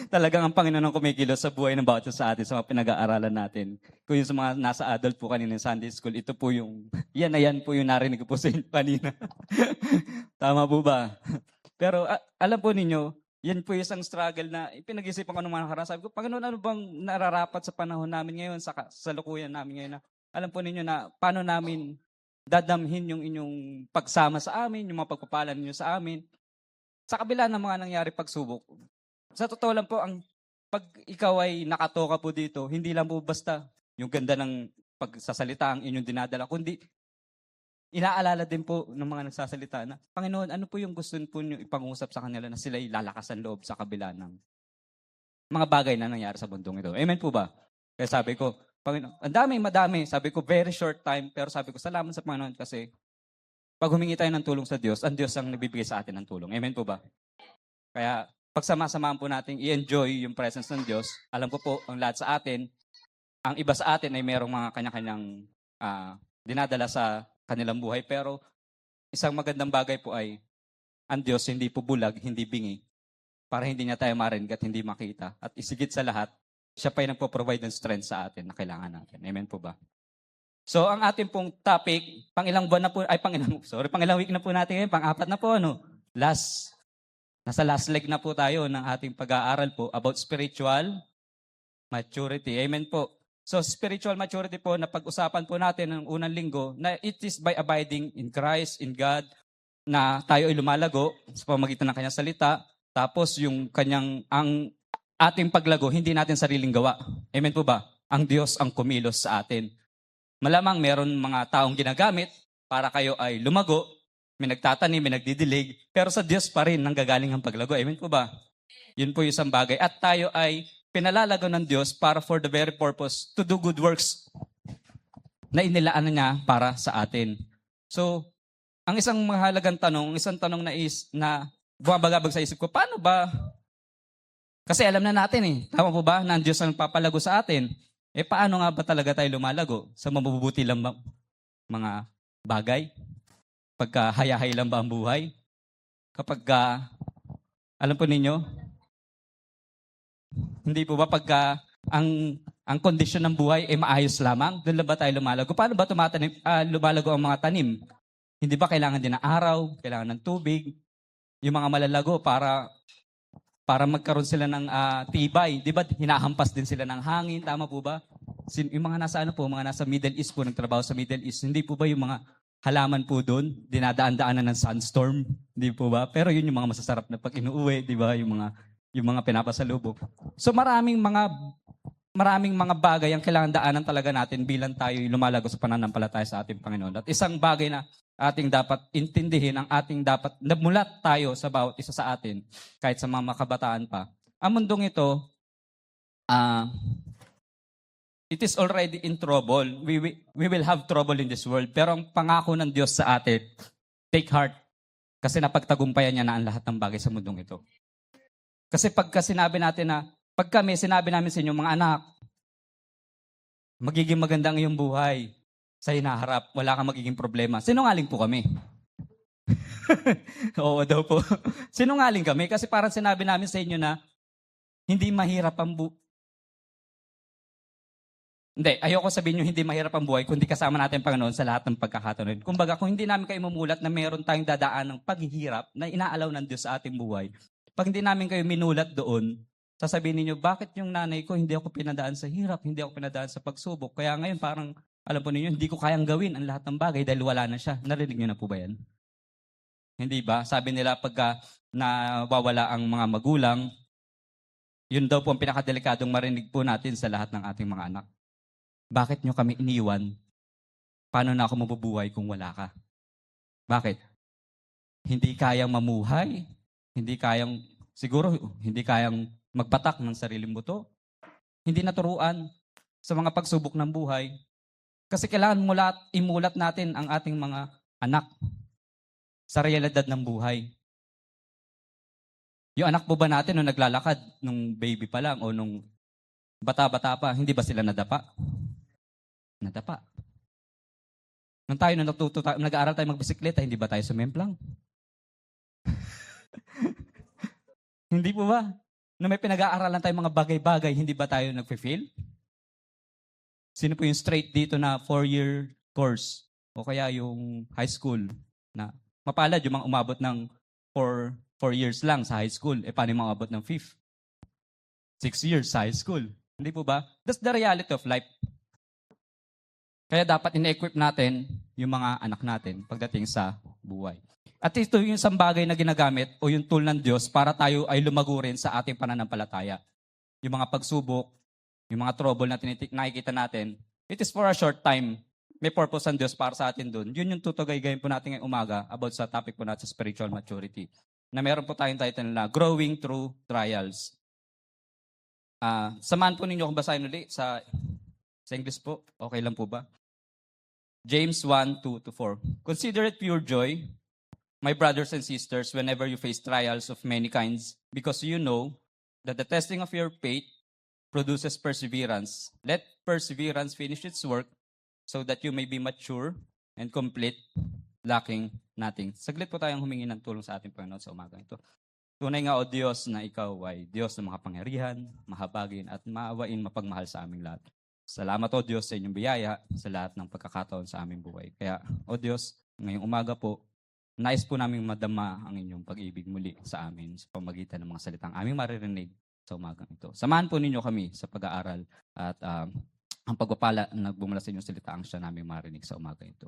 Talagang ang Panginoon ang kumikilos sa buhay ng bawat isa sa atin, sa mga pinag-aaralan natin. Kung yung sa mga nasa adult po kanina sa Sunday School, ito po yung, yan po yung narinig ko po sa inyo kanina. Tama po ba? Pero alam po ninyo, yan po yung isang struggle na pinag-isipan ko nung mga nakaraan. Sabi ko, Panginoon, ano bang nararapat sa panahon namin ngayon, sa salukuyan namin ngayon? Na, alam po ninyo na paano namin dadamhin yung inyong pagsama sa amin, yung mga pagpapala ninyo sa amin. Sa kabila ng mga nangyari pagsubok. Sa totoo lang po, pag ikaw ay nakatoka po dito, hindi lang po basta yung ganda ng pagsasalita ang inyong dinadala, kundi inaalala din po ng mga nagsasalita na, Panginoon, ano po yung gusto po nyo ipangusap sa kanila na sila lalakasan loob sa kabila ng mga bagay na nangyari sa mundong ito. Amen po ba? Kaya sabi ko, Panginoon, ang madami. Sabi ko, very short time. Pero sabi ko, salamat sa Panginoon kasi pag humingi tayo ng tulong sa Diyos, ang Diyos ang nagbibigay sa atin ng tulong. Amen po ba? Kaya pagsama-samahan po natin i-enjoy yung presence ng Diyos. Alam ko po, ang lahat sa atin, ang iba sa atin ay merong mga kanya-kanyang dinadala sa kanilang buhay. Pero isang magandang bagay po ay ang Diyos hindi po bulag, hindi bingi, para hindi niya tayo marinig at hindi makita. At isigit sa lahat, siya pa yung nagpo-provide ng strength sa atin na kailangan natin. Amen po ba? So, ang ating pong topic, pangilang week na po natin ngayon, pang-apat na po, nasa last leg na po tayo ng ating pag-aaral po about spiritual maturity. Amen po. So, spiritual maturity po, na pag-usapan po natin ng unang linggo, na it is by abiding in Christ, in God, na tayo ay lumalago sa pamamagitan ng kanyang salita, tapos ang ating paglago, hindi natin sariling gawa. Amen po ba? Ang Diyos ang kumilos sa atin. Malamang meron mga taong ginagamit para kayo ay lumago, may nagtatanim, may nagdidilig, pero sa Diyos pa rin nanggagaling ang paglago. Amen po ba? Yun po yung isang bagay. At tayo ay pinalalago ng Diyos para for the very purpose to do good works na inilaan niya para sa atin. So, ang isang mahalagang tanong, na bumabagabag sa isip ko, paano ba? Kasi alam na natin tama po ba, na ang Diyos ang papalago sa atin. Paano nga ba talaga tayo lumalago? Sa mabubuti lang ba mga bagay? Pagka hayahay lang ba ang buhay? Kapag, alam po ninyo, hindi po ba pagka ang kondisyon ng buhay ay maayos lamang? Doon lang ba tayo lumalago? Paano ba lumalago ang mga tanim? Hindi ba kailangan din ng araw? Kailangan ng tubig? Yung mga malalago para magkaroon sila ng tibay. Di ba hinahampas din sila ng hangin? Tama po ba? Yung mga nasa mga nasa Middle East po, nagtrabaho sa Middle East, hindi po ba yung mga halaman po doon, dinadaan-daanan ng sandstorm, di po ba? Pero yun yung mga masasarap na pag inuuwi, di ba? Yung mga pinapasalubong. So maraming mga bagay ang kailangan daanan talaga natin bilang tayo lumalago sa pananampalataya sa ating Panginoon. At isang bagay na ating dapat intindihin, ang ating dapat namulat tayo sa bawat isa sa atin, kahit sa mga makabataan pa. Ang mundong ito, it is already in trouble. We will have trouble in this world. Pero ang pangako ng Diyos sa atin, take heart. Kasi napagtagumpayan niya na ang lahat ng bagay sa mundong ito. Kasi pagka sinabi natin na, pag kami, sinabi namin sa inyo, mga anak, magiging maganda ang iyong buhay sa hinaharap, wala kang magiging problema. Sinungaling po kami. Oo daw po. Sinungaling kami kasi parang sinabi namin sa inyo na hindi mahirap ang Hindi, ayoko sabihin nyo hindi mahirap ang buhay kundi kasama natin ang Panginoon sa lahat ng pagkakataon. Kumbaga, kung hindi namin kayo mumulat na meron tayong dadaan ng paghihirap na inaalaw ng Diyos sa ating buhay, pag hindi namin kayo minulat doon, sasabihin niyo bakit yung nanay ko hindi ako pinadaan sa hirap, hindi ako pinadaan sa pagsubok. Kaya ngayon parang, alam po ninyo, hindi ko kayang gawin ang lahat ng bagay dahil wala na siya. Narinig niyo na po ba yan? Hindi ba? Sabi nila pagka nawawala ang mga magulang, yun daw po ang pinakadelikadong marinig po natin sa lahat ng ating mga anak. Bakit nyo kami iniwan? Paano na ako mabubuhay kung wala ka? Bakit? Hindi kayang mamuhay? Siguro hindi kayang magpatak ng sariling buto? Hindi naturuan sa mga pagsubok ng buhay? Kasi kailangan imulat natin ang ating mga anak sa realidad ng buhay. Yung anak po ba natin nung naglalakad, nung baby pa lang o nung bata-bata pa, hindi ba sila nadapa? Nadapa. Nung nag-aaral tayo magbisikleta, hindi ba tayo sumemplang? Hindi po ba? Nung may pinag-aaralan tayo mga bagay-bagay, hindi ba tayo nag-feel? Sino po yung straight dito na 4-year course? O kaya yung high school na mapalad yung mga umabot ng 4 years lang sa high school. Paano yung mga umabot ng 5th? 6 years sa high school. Hindi po ba? That's the reality of life. Kaya dapat ina-equip natin yung mga anak natin pagdating sa buhay. At ito yung isang bagay na ginagamit o yung tool ng Diyos para tayo ay lumago rin sa ating pananampalataya. Yung mga pagsubok, yung mga trouble na nakikita natin, it is for a short time. May purpose ang Diyos para sa atin doon. Yun yung tutugay-gayin po natin ngayong umaga about sa topic po natin sa spiritual maturity. Na meron po tayong title na Growing Through Trials. Samahan po ninyo kung basahin ulit sa English po. Okay lang po ba? James 1:2-4. Consider it pure joy, my brothers and sisters, whenever you face trials of many kinds, because you know that the testing of your faith produces perseverance. Let perseverance finish its work so that you may be mature and complete, lacking nothing. Saglit po tayong humingi ng tulong sa ating Panginoon sa umaga ito. Tunay nga, O Diyos, na Ikaw ay Diyos ng makapangyarihan, mahabagin, at maawain, mapagmahal sa aming lahat. Salamat, O Diyos, sa inyong biyaya sa lahat ng pagkakataon sa aming buhay. Kaya, O Diyos, ngayong umaga po, nais po namin madama ang inyong pag-ibig muli sa amin sa pamagitan ng mga salitang aming maririnig sa umagang ito. Samahan po ninyo kami sa pag-aaral at ang pagpapala na bumula sa inyong salita ang siya namin marinig sa umaga ito.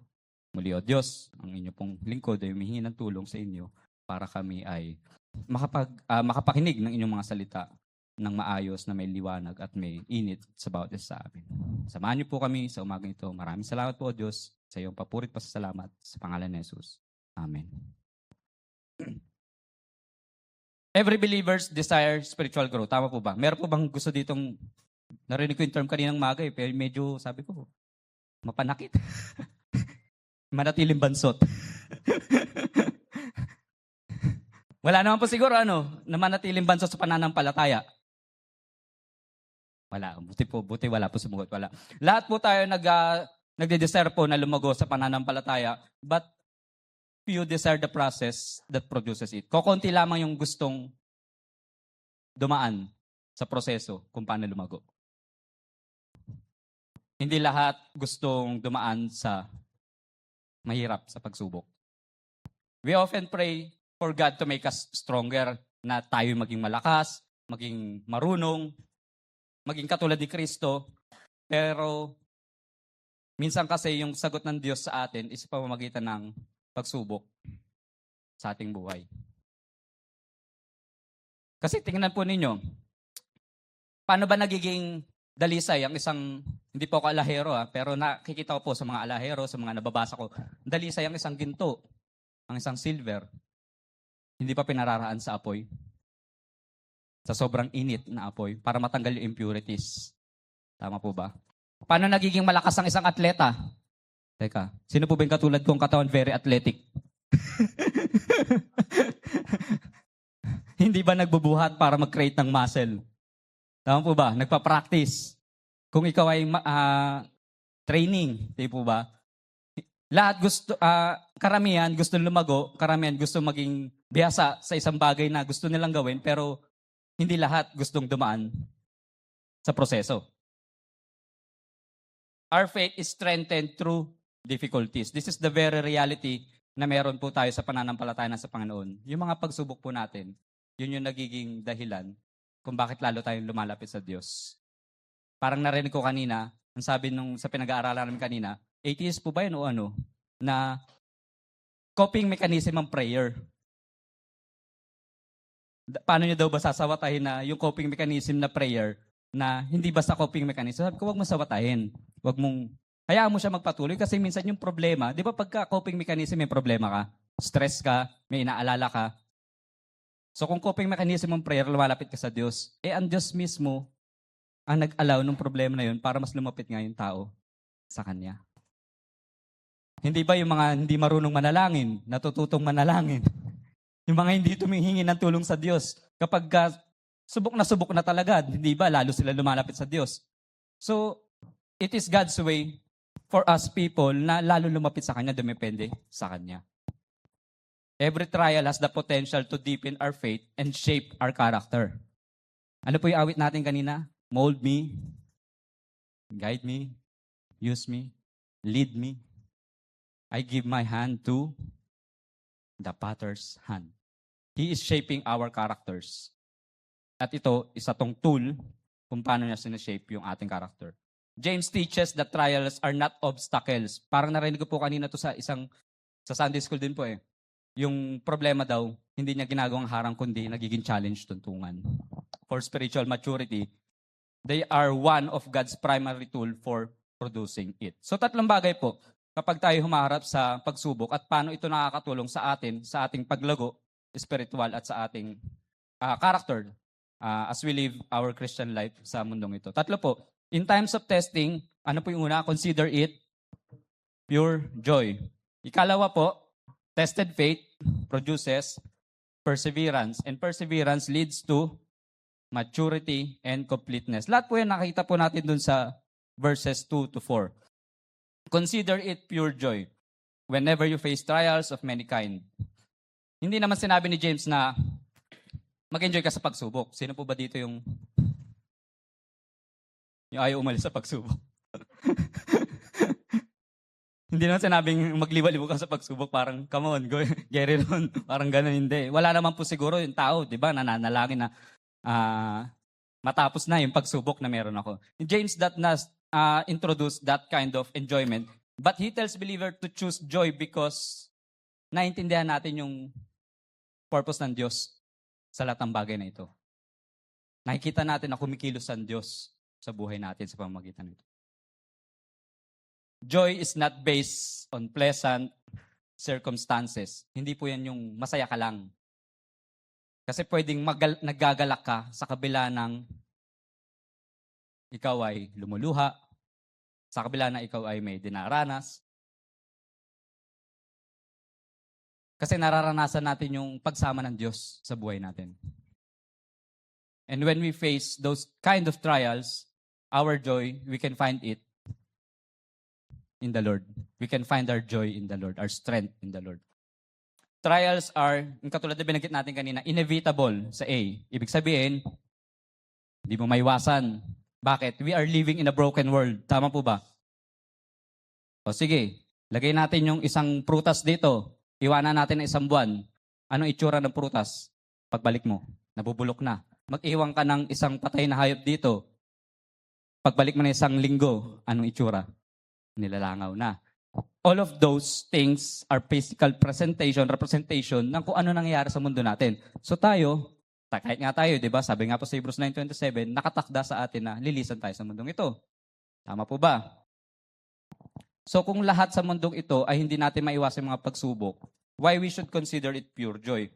Muli, O Diyos, ang inyo pong lingkod ay humihingi ng tulong sa inyo para kami ay makapakinig ng inyong mga salita ng maayos na may liwanag at may init sa bawat isa sa amin. Samahan niyo po kami sa umagang ito. Maraming salamat po, O Diyos, sa iyong papurit pasasalamat sa pangalan ni Jesus. Amen. Every believer's desire spiritual growth. Tama po ba? Meron po bang gusto ditong, narinig ko yung term kaninang maga pero medyo, sabi ko, mapanakit. Manatiling bansot. Wala naman po siguro na manatiling bansot sa pananampalataya. Wala. Buti wala po sumugot. Wala. Lahat po tayo nagde-desire po na lumago sa pananampalataya, but few desire the process that produces it. Kokonti lamang yung gustong dumaan sa proseso kung paano lumago. Hindi lahat gustong dumaan sa mahirap sa pagsubok. We often pray for God to make us stronger, na tayo maging malakas, maging marunong, maging katulad ni Kristo. Pero Minsan kasi yung sagot ng Diyos sa atin is pamamagitan ng pagsubok sa ating buhay. Kasi tingnan po ninyo, paano ba nagiging dalisay ang isang, hindi po ako alahero pero nakikita ko po sa mga alahero, sa mga nababasa ko, dalisay ang isang ginto, ang isang silver, hindi pa pinararaan sa apoy. Sa sobrang init na apoy para matanggal yung impurities. Tama po ba? Paano nagiging malakas ang isang atleta? Teka, sino po ba yung katulad kong katawan very athletic? Hindi ba nagbubuhat para mag-create ng muscle? Tama po ba? Nagpa-practice. Kung ikaw ay training, di po ba? Lahat gusto, karamihan gusto lumago, karamihan gusto maging bihasa sa isang bagay na gusto nilang gawin, pero hindi lahat gustong dumaan sa proseso. Our faith is strengthened through difficulties. This is the very reality na meron po tayo sa pananampalataya sa Panginoon. Yung mga pagsubok po natin, yun yung nagiging dahilan kung bakit lalo tayong lumalapit sa Diyos. Parang narinig ko kanina, ang sabi nung sa pinag-aaralan namin kanina, atheist po ba yun o ano? Na coping mechanism ng prayer. Paano nyo daw ba sasawatahin na yung coping mechanism na prayer na hindi basta coping mechanism? Sabi ko, huwag mo sawatahin. Hayaan mo siya magpatuloy kasi minsan yung problema, di ba pagka coping mechanism may problema ka, stress ka, may inaalala ka. So kung coping mechanism ng prayer, lumalapit ka sa Diyos, ang Diyos mismo ang nag-allow ng problema na yun para mas lumapit nga yung tao sa Kanya. Hindi ba yung mga hindi marunong manalangin, natututong manalangin? Yung mga hindi tumihingi ng tulong sa Diyos, kapag subok na talaga, hindi ba lalo sila lumalapit sa Diyos? So, it is God's way for us people na lalo lumapit sa Kanya, dumepende sa Kanya. Every trial has the potential to deepen our faith and shape our character. Ano po yung awit natin kanina? Mold me, guide me, use me, lead me. I give my hand to the potter's hand. He is shaping our characters. At ito, isa tong tool kung paano niya sinashape yung ating character. James teaches that trials are not obstacles. Parang narinig ko po kanina to sa Sunday school din po Yung problema daw, hindi niya ginagawang harang kundi nagiging challenge tuntungan. For spiritual maturity, they are one of God's primary tool for producing it. So tatlong bagay po, kapag tayo humaharap sa pagsubok at paano ito nakakatulong sa atin, sa ating paglago, spiritual at sa ating character as we live our Christian life sa mundong ito. Tatlo po, in times of testing, ano po yung una? Consider it pure joy. Ikalawa po, tested faith produces perseverance. And perseverance leads to maturity and completeness. Lahat po yan nakita po natin dun sa verses 2 to 4. Consider it pure joy whenever you face trials of many kind. Hindi naman sinabi ni James na mag-enjoy ka sa pagsubok. Sino po ba dito yung ayaw umalis sa pagsubok? Hindi naman sinabing magliwa-libo ka sa pagsubok, parang, come on, go, Gary Ron, parang gano'n, hindi. Wala naman po siguro yung tao, di ba, nananalangin na matapos na yung pagsubok na meron ako. James introduced that kind of enjoyment, but he tells believer to choose joy because naintindihan natin yung purpose ng Diyos sa lahat ng bagay na ito. Nakikita natin na kumikilos ang Diyos sa buhay natin sa pamamagitan nito. Joy is not based on pleasant circumstances. Hindi po yan yung masaya ka lang. Kasi pwedeng nagagalak ka sa kabila ng ikaw ay lumuluha, sa kabila na ikaw ay may dinaranas. Kasi nararanasan natin yung pagsama ng Diyos sa buhay natin. And when we face those kind of trials, our joy, we can find it in the Lord. We can find our joy in the Lord, our strength in the Lord. Trials are, yung katulad na binanggit natin kanina, inevitable sa A. Ibig sabihin, hindi mo maiwasan. Bakit? We are living in a broken world. Tama po ba? O sige, lagay natin yung isang prutas dito. Iwanan natin ng isang buwan. Anong itsura ng prutas? Pagbalik mo, nabubulok na. Mag-iwan ka ng isang patay na hayop dito. Pagbalik mo na isang linggo, anong itsura? nilalangaw na. All of those things are physical representation ng kung ano nangyayari sa mundo natin. So tayo, kahit nga tayo, di ba? Sabi nga po sa Hebrews 9:27, nakatakda sa atin na lilisan tayo sa mundong ito. Tama po ba? So kung lahat sa mundong ito ay hindi natin maiwasan yung mga pagsubok, why we should consider it pure joy?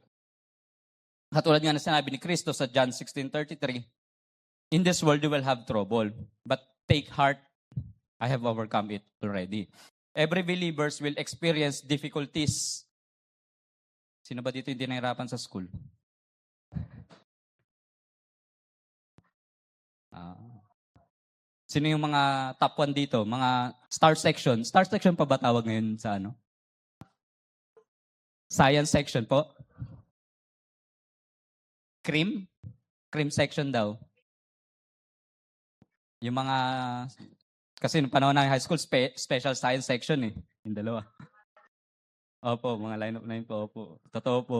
Katulad nga na sinabi ni Kristo sa John 16:33, in this world you will have trouble, but take heart, I have overcome it already. Every believers will experience difficulties. Sino ba dito hindi nahirapan sa school? Sino yung mga top 1 dito? Mga star section. Star section pa ba tawag ngayon sa ano? Science section po? Cream? Cream section daw. Yung mga... Kasi nung panahon ng high school, special science section eh. Yung dalawa. Opo, mga line-up na yun po. Opo. Totoo po.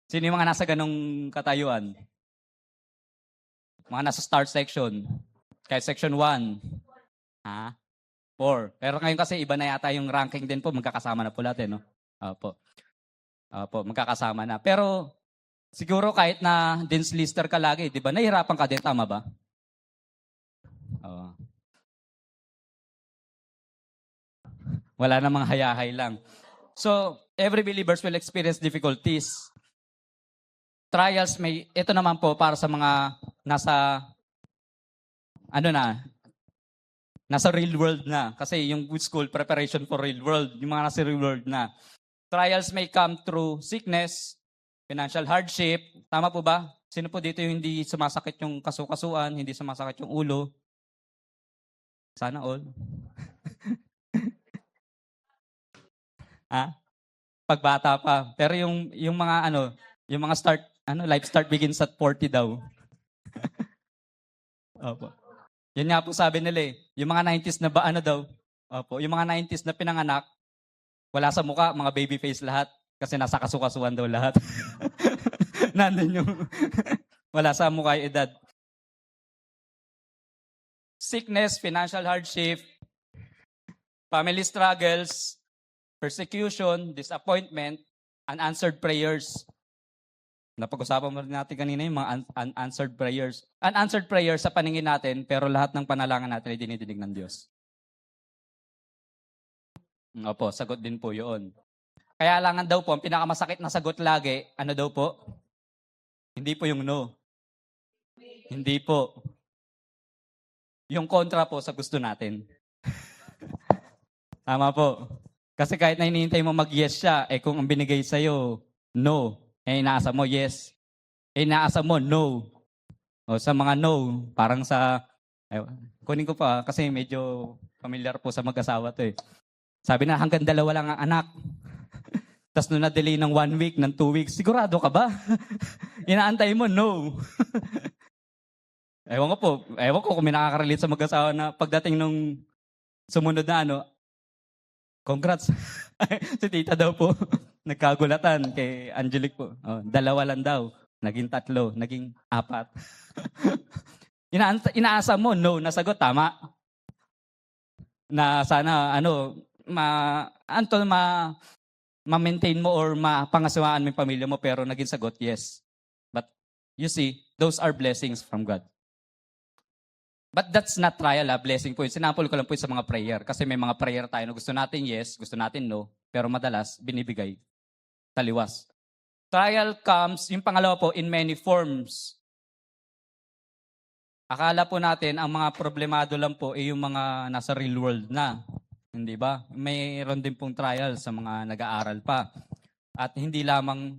Sino yung mga nasa ganong katayuan? Mga nasa star section. Kaya section 1. 4. Pero ngayon kasi iba na yata yung ranking din po. Magkakasama na po lahat eh, no? Opo. Opo, magkakasama na. Pero siguro kahit na Dean's Lister ka lagi, di ba? Nahihirapan ka din, tama ba? Oo. Wala namang hayahay lang. So, every believers will experience difficulties. Trials may, ito naman po para sa mga nasa, nasa real world na. Kasi yung good school, preparation for real world, yung mga nasa real world na. Trials may come through sickness, financial hardship. Tama po ba? Sino po dito yung hindi sumasakit yung kasukasuan, hindi sumasakit yung ulo? Sana all. Pagbata pa. Pero yung mga yung mga life start begins at 40 daw. Opo. Yan nga po sabi nila eh. Yung mga 90s na daw? Opo. Yung mga 90s na pinanganak, wala sa mukha, mga baby face lahat. Kasi nasa kasukasuan daw lahat. Nandun yung wala sa mukha yung edad. Sickness, financial hardship, family struggles, persecution, disappointment, unanswered prayers. Napag-usapan mo rin natin kanina yung mga unanswered prayers. Unanswered prayers sa paningin natin, pero lahat ng panalangin natin ay dinidinig ng Diyos. Opo, sagot din po yun. Kaya langan daw po, ang pinakamasakit na sagot lagi, ano daw po? Hindi po yung no. Hindi po. Yung kontra po sa gusto natin. Tama po. Kasi kahit na hinihintay mo mag-yes siya, kung ang binigay sa'yo, no. Inaasa mo, yes. Inaasa mo, no. O sa mga no, parang sa, kunin ko pa, kasi medyo familiar po sa mag-asawa to eh. Sabi na, hanggang 2 lang ang anak. Tapos nung na-delay ng 1 week, ng 2 weeks, sigurado ka ba? Inaantay mo, no. Ewan ko kung may nakaka-relate sa mag-asawa na pagdating nung sumunod na congrats. Si tita daw po, nagkagulatan kay Angelic po. 2 lang daw, naging 3, naging 4. Inaasa mo, no, nasagot, tama. Na sana, ma-maintain mo or mapangasiwaan mo yung pamilya mo, pero naging sagot, yes. But you see, those are blessings from God. But that's not trial, blessing po yun. Sinample ko lang po yun sa mga prayer. Kasi may mga prayer tayo na gusto natin yes, gusto natin no, pero madalas binibigay taliwas. Trial comes, yung pangalawa po, in many forms. Akala po natin, ang mga problemado lang po ay yung mga nasa real world na. Hindi ba? Mayroon din pong trial sa mga nag-aaral pa. At hindi lamang,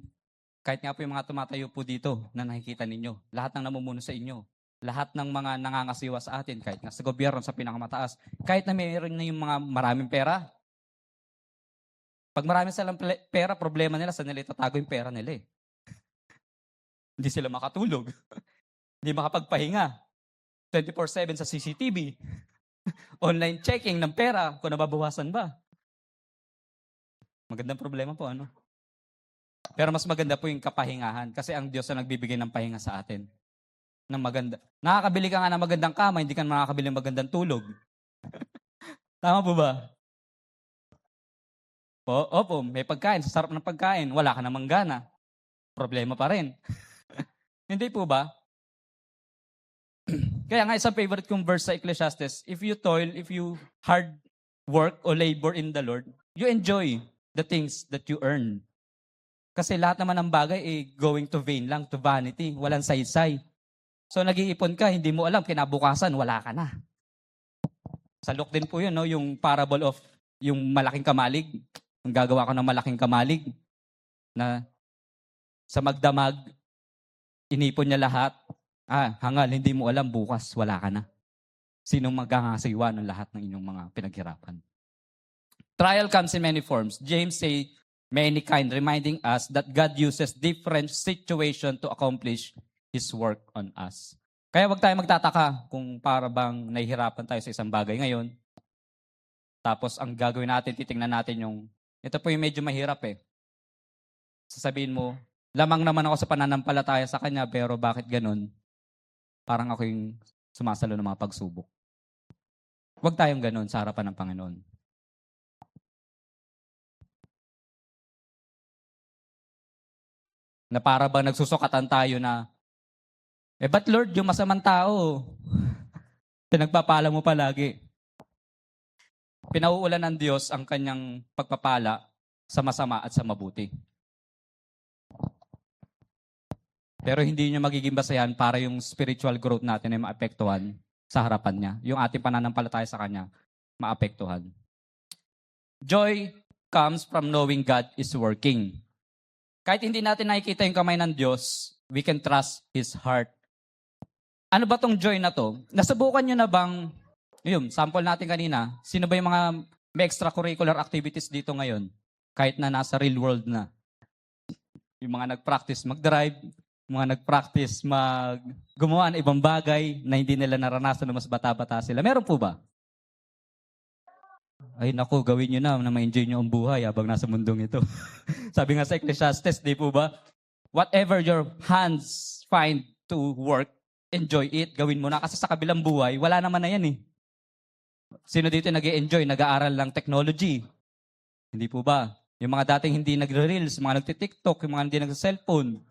kahit nga po yung mga tumatayo po dito na nakikita ninyo, lahat ng namumuno sa inyo, lahat ng mga nangangasiwa sa atin, kahit nga sa gobyerno, sa pinakamataas, kahit na mayroon na yung mga maraming pera. Pag marami silang pera, problema nila, saan nila itatago yung pera nila eh. Hindi sila makatulog. Hindi makapagpahinga. 24/7 sa CCTV. Online checking ng pera, kung nababawasan ba. Magandang problema po, Pero mas maganda po yung kapahingahan kasi ang Diyos ang nagbibigay ng pahinga sa atin. Ng maganda. Nakakabili ka nga ng magandang kama, hindi ka makakabili ng magandang tulog. Tama po ba? Opo, may pagkain, sa sarap ng pagkain, wala ka namang gana. Problema pa rin. Hindi po ba? Kaya nga isang favorite kong verse sa Ecclesiastes, if you toil, if you hard work or labor in the Lord, you enjoy the things that you earn. Kasi lahat naman ng bagay going to vain lang, to vanity, walang saysay. So nag-iipon ka, hindi mo alam, kinabukasan, wala ka na. Sa Luke din po yun, no? Yung parable of yung malaking kamalig. Ang gagawa ko ng malaking kamalig na sa magdamag, inipon niya lahat. Hangal, hindi mo alam, bukas, wala ka na. Sinong magkakasiwa ng lahat ng inyong mga pinaghirapan? Trial comes in many forms. James say, many kind, reminding us that God uses different situation to accomplish His work on us. Kaya wag tayo magtataka kung para bang nahihirapan tayo sa isang bagay ngayon. Tapos ang gagawin natin, titingnan natin yung, ito po yung medyo mahirap eh. Sasabihin mo, lamang naman ako sa pananampalataya sa Kanya, pero bakit ganun? Parang ako yung sumasalo ng mga pagsubok. Huwag tayong ganun sa harapan ng Panginoon. Na para ba nagsusukatan tayo na, ba't Lord, yung masamang tao, pinagpapala mo palagi. Pinauulan ng Diyos ang kanyang pagpapala sa masama at sa mabuti. Pero hindi niya magiging basehan para yung spiritual growth natin ay maapektuhan sa harapan niya. Yung ating pananampalataya sa Kanya, maapektuhan. Joy comes from knowing God is working. Kahit hindi natin nakikita yung kamay ng Diyos, we can trust His heart. Ano ba tong joy na to? Nasubukan nyo na bang, yun, sample natin kanina, sino ba yung mga may extracurricular activities dito ngayon? Kahit na nasa real world na. Yung mga nag-practice mag-drive, mga nag-practice gumawa ng ibang bagay na hindi nila naranasan na mas bata-bata sila. Meron po ba? Ay naku, gawin nyo na ma-enjoy nyo ang buhay habang nasa mundong ito. Sabi nga sa Ecclesiastes, di po ba? Whatever your hands find to work, enjoy it, gawin mo na. Kasi sa kabilang buhay, wala naman na yan eh. Sino dito nag-i-enjoy, nag-aaral ng technology? Hindi po ba? Yung mga dating hindi nagre-reels, mga nagti-TikTok, yung mga hindi nagsa-cellphone.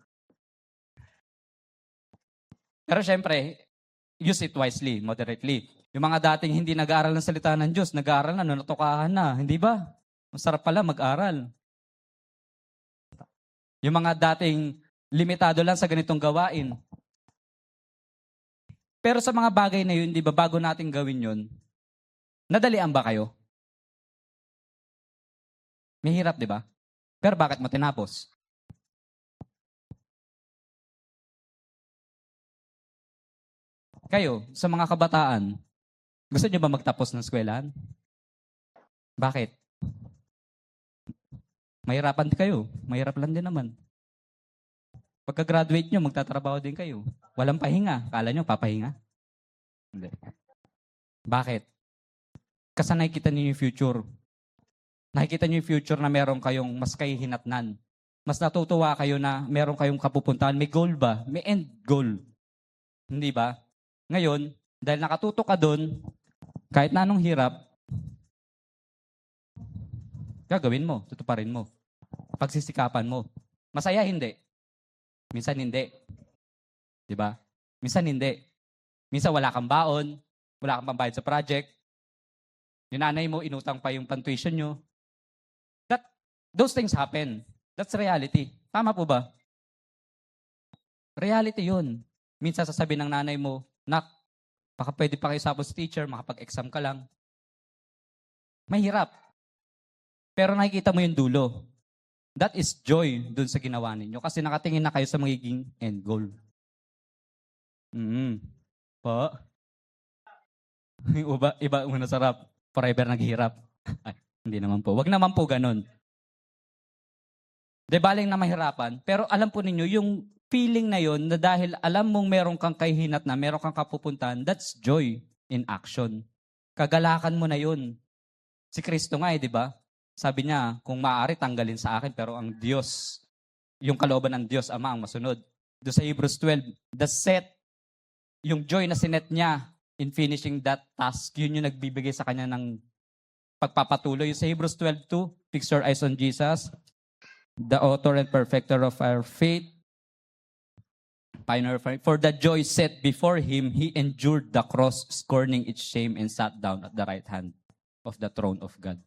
Pero syempre, use it wisely, moderately. Yung mga dating hindi nag-aaral ng salita ng Diyos, nag-aaral na, natutukahan na. Hindi ba? Masarap pala mag-aral. Yung mga dating limitado lang sa ganitong gawain. Pero sa mga bagay na yun, di ba, bago natin gawin yun, nadalian ba kayo? Mahirap, di ba? Pero bakit mo tinapos? Kayo, sa mga kabataan, gusto niyo ba magtapos ng eskwelahan? Bakit? Mahirapan kayo. Mahirap lang din naman. Pagka-graduate nyo, magtatrabaho din kayo. Walang pahinga. Kala nyo, papahinga? Hindi. Bakit? Kasi nakikita niyo yung future. Nakikita niyo yung future na meron kayong mas kahihinatnan. Mas natutuwa kayo na meron kayong kapupuntahan. May goal ba? May end goal. Hindi ba? Ngayon, dahil nakatutok ka doon, kahit na anong hirap, gagawin mo, tutuparin mo. Pagsisikapan mo. Masaya, hindi. Minsan hindi. Di ba? Minsan hindi. Minsan wala kang baon, wala kang pambayad sa project. Yung nanay mo, inutang pa yung pantuition nyo. Those things happen. That's reality. Tama po ba? Reality yun. Minsan sasabihin ng nanay mo, nak, baka pwede pa kayo sapos teacher, makapag-exam ka lang. Mahirap. Pero nakikita mo yung dulo. That is joy dun sa ginawa ninyo. Kasi nakatingin na kayo sa magiging end goal. Po? Iba muna sarap. Forever naghihirap. Ay, hindi naman po. Wag naman po ganun. De baling na mahirapan. Pero alam po ninyo, yung feeling na yon na dahil alam mong meron kang kahihinat na, meron kang kapupuntahan, that's joy in action. Kagalakan mo na yun. Si Kristo nga di ba? Sabi niya, kung maaari, tanggalin sa akin, pero ang Diyos, yung kalooban ng Diyos, Ama ang masunod. Doon sa Hebrews 12, yung joy na sinet niya in finishing that task, yun yung nagbibigay sa kanya ng pagpapatuloy. Sa Hebrews 12:2, fix your eyes on Jesus, the author and perfecter of our faith. For the joy set before him, he endured the cross, scorning its shame, and sat down at the right hand of the throne of God.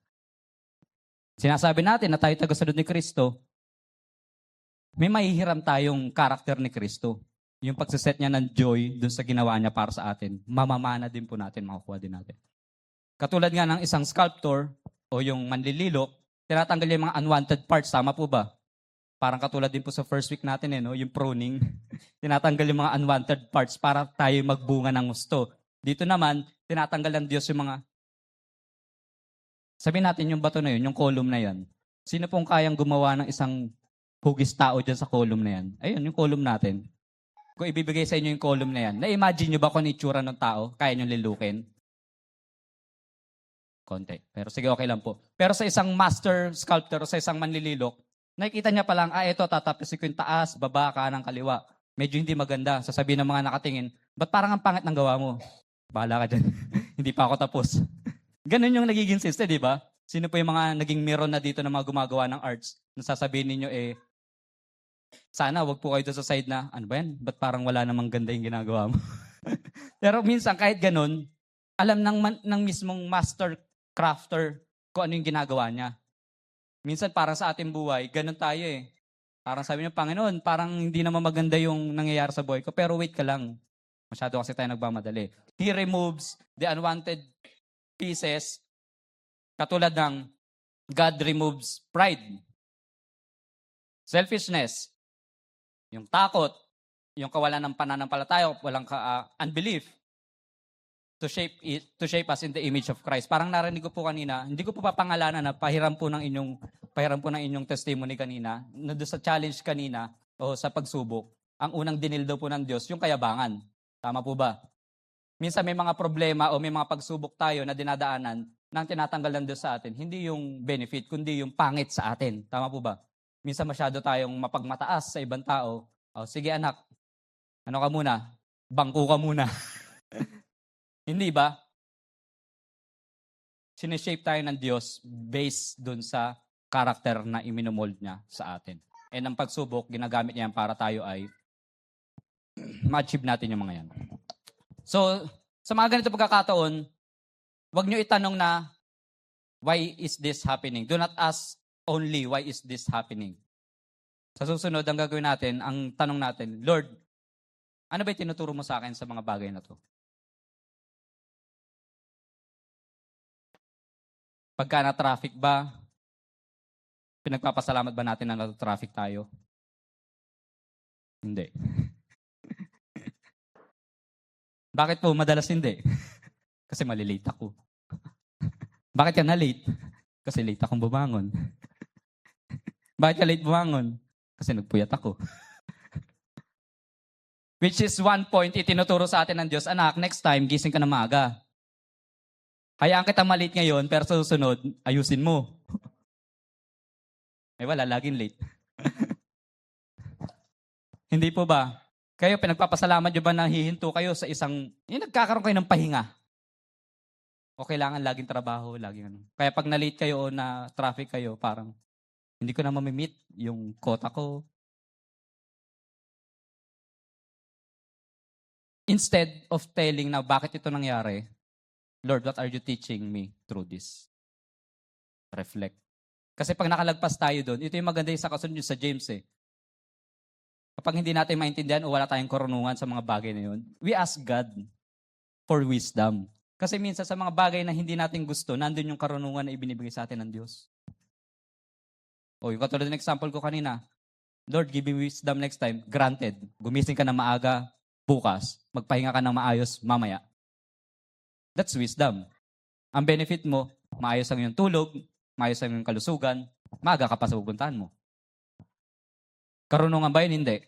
Sinasabi natin na tayo tagasunod ni Kristo, may mahihiram tayong karakter ni Kristo. Yung pagsiset niya ng joy dun sa ginawa niya para sa atin, mamamana din po natin, makukuha din natin. Katulad nga ng isang sculptor o yung manlililok, tinatanggal yung mga unwanted parts, tama po ba? Parang katulad din po sa first week natin, no? Yung pruning. Tinatanggal yung mga unwanted parts para tayo magbunga ng gusto. Dito naman, tinatanggal ng Diyos yung mga... Sabihin natin yung bato na yun, yung column na yan. Sino pong kayang gumawa ng isang hugis tao dyan sa column na yan? Ayun, yung column natin. Kung ibibigay sa inyo yung column na yan, na-imagine nyo ba kung itsura ng tao? Kaya nyo lilukin? Konti. Pero sige, okay lang po. Pero sa isang master sculptor o sa isang manlililok, nakikita niya pa lang, ito, tatapisin ko yung taas, baba, kanan, kaliwa. Medyo hindi maganda. Sasabihin ng mga nakatingin, ba't parang ang pangit ng gawa mo? Bahala ka dyan. Hindi pa ako tapos. Ganun yung nagiging system, di ba? Sino po yung mga naging meron na dito na mga gumagawa ng arts? Nasasabihin ninyo, sana wag po kayo doon sa side na, ano ba yan? Ba't parang wala namang ganda yung ginagawa mo? Pero minsan, kahit ganun, alam ng mismong master crafter kung ano yung ginagawa niya. Minsan parang sa ating buhay, ganun tayo eh. Parang sabi niyo, Panginoon, parang hindi naman maganda yung nangyayari sa buhay ko, pero wait ka lang. Masyado kasi tayo nagmamadali. He removes the unwanted pieces, katulad ng God removes pride, selfishness, yung takot, yung kawalan ng pananampalataya, walang unbelief, to shape us in the image of Christ. Parang narinig ko po kanina, hindi ko po papangalanan na pahiram po ng inyong testimony kanina, na doon sa challenge kanina o sa pagsubok, ang unang dinil daw po ng Diyos, yung kayabangan. Tama po ba? Minsan may mga problema o may mga pagsubok tayo na dinadaanan nang tinatanggal ng Diyos sa atin. Hindi yung benefit, kundi yung pangit sa atin. Tama po ba? Minsan masyado tayong mapagmataas sa ibang tao. O, sige anak, ano ka muna? Bangko ka muna. Hindi ba? Sineshape tayo ng Diyos based dun sa karakter na iminomold niya sa atin. And ang pagsubok, ginagamit niya yan para tayo ay ma-achieve natin yung mga yan. So, sa mga ganito pagkakataon, huwag nyo itanong na, why is this happening? Do not ask only, why is this happening? Sa susunod, ang gagawin natin, ang tanong natin, Lord, ano ba tinuturo mo sa akin sa mga bagay na to? Pagka na-traffic ba, pinagpapasalamat ba natin na na-traffic tayo? Hindi. Bakit po madalas hindi? Kasi malilate ako. Bakit ka na-late? Kasi late akong bumangon. Bakit ka late bumangon? Kasi nagpuyat ako. Which is one point itinuturo sa atin ng Diyos, anak, next time, gising ka na maaga. Hayaan kitang malate ngayon, pero sa susunod, ayusin mo. Wala, laging late. Hindi po ba? Kayo, pinagpapasalamat nyo ba na hihinto kayo sa isang, yung nagkakaroon kayo ng pahinga? O kailangan laging trabaho, laging ano. Kaya pag na-late kayo o na traffic kayo, parang, hindi ko na mamimit yung quota ko. Instead of telling na bakit ito nangyari, Lord, what are you teaching me through this? Reflect. Kasi pag nakalagpas tayo doon, ito yung maganda yung sa kasunod sa James eh. Kapag hindi natin maintindihan o wala tayong karunungan sa mga bagay na yun, we ask God for wisdom. Kasi minsan sa mga bagay na hindi natin gusto, nandun yung karunungan na ibinibigay sa atin ng Diyos. O yung katulad ng example ko kanina, Lord, give me wisdom next time. Granted, gumising ka na maaga, bukas, magpahinga ka ng maayos mamaya. That's wisdom. Ang benefit mo, maayos ang iyong tulog, maayos ang iyong kalusugan, maaga ka pa sa pupuntahan mo. Karunungan ba yun? Hindi.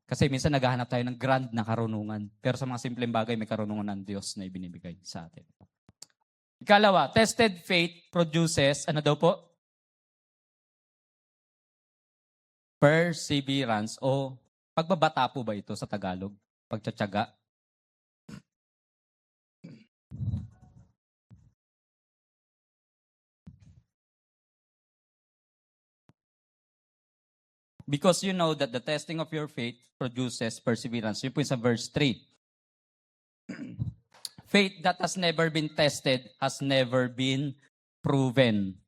Kasi minsan naghahanap tayo ng grand na karunungan. Pero sa mga simpleng bagay, may karunungan ng Diyos na ibinibigay sa atin. Ikalawa, tested faith produces, ano daw po? Perseverance o pagbabata po ba ito sa Tagalog? Pagtsatsaga? Because you know that the testing of your faith produces perseverance. Yun po yung sa verse 3. Faith that has never been tested has never been proven.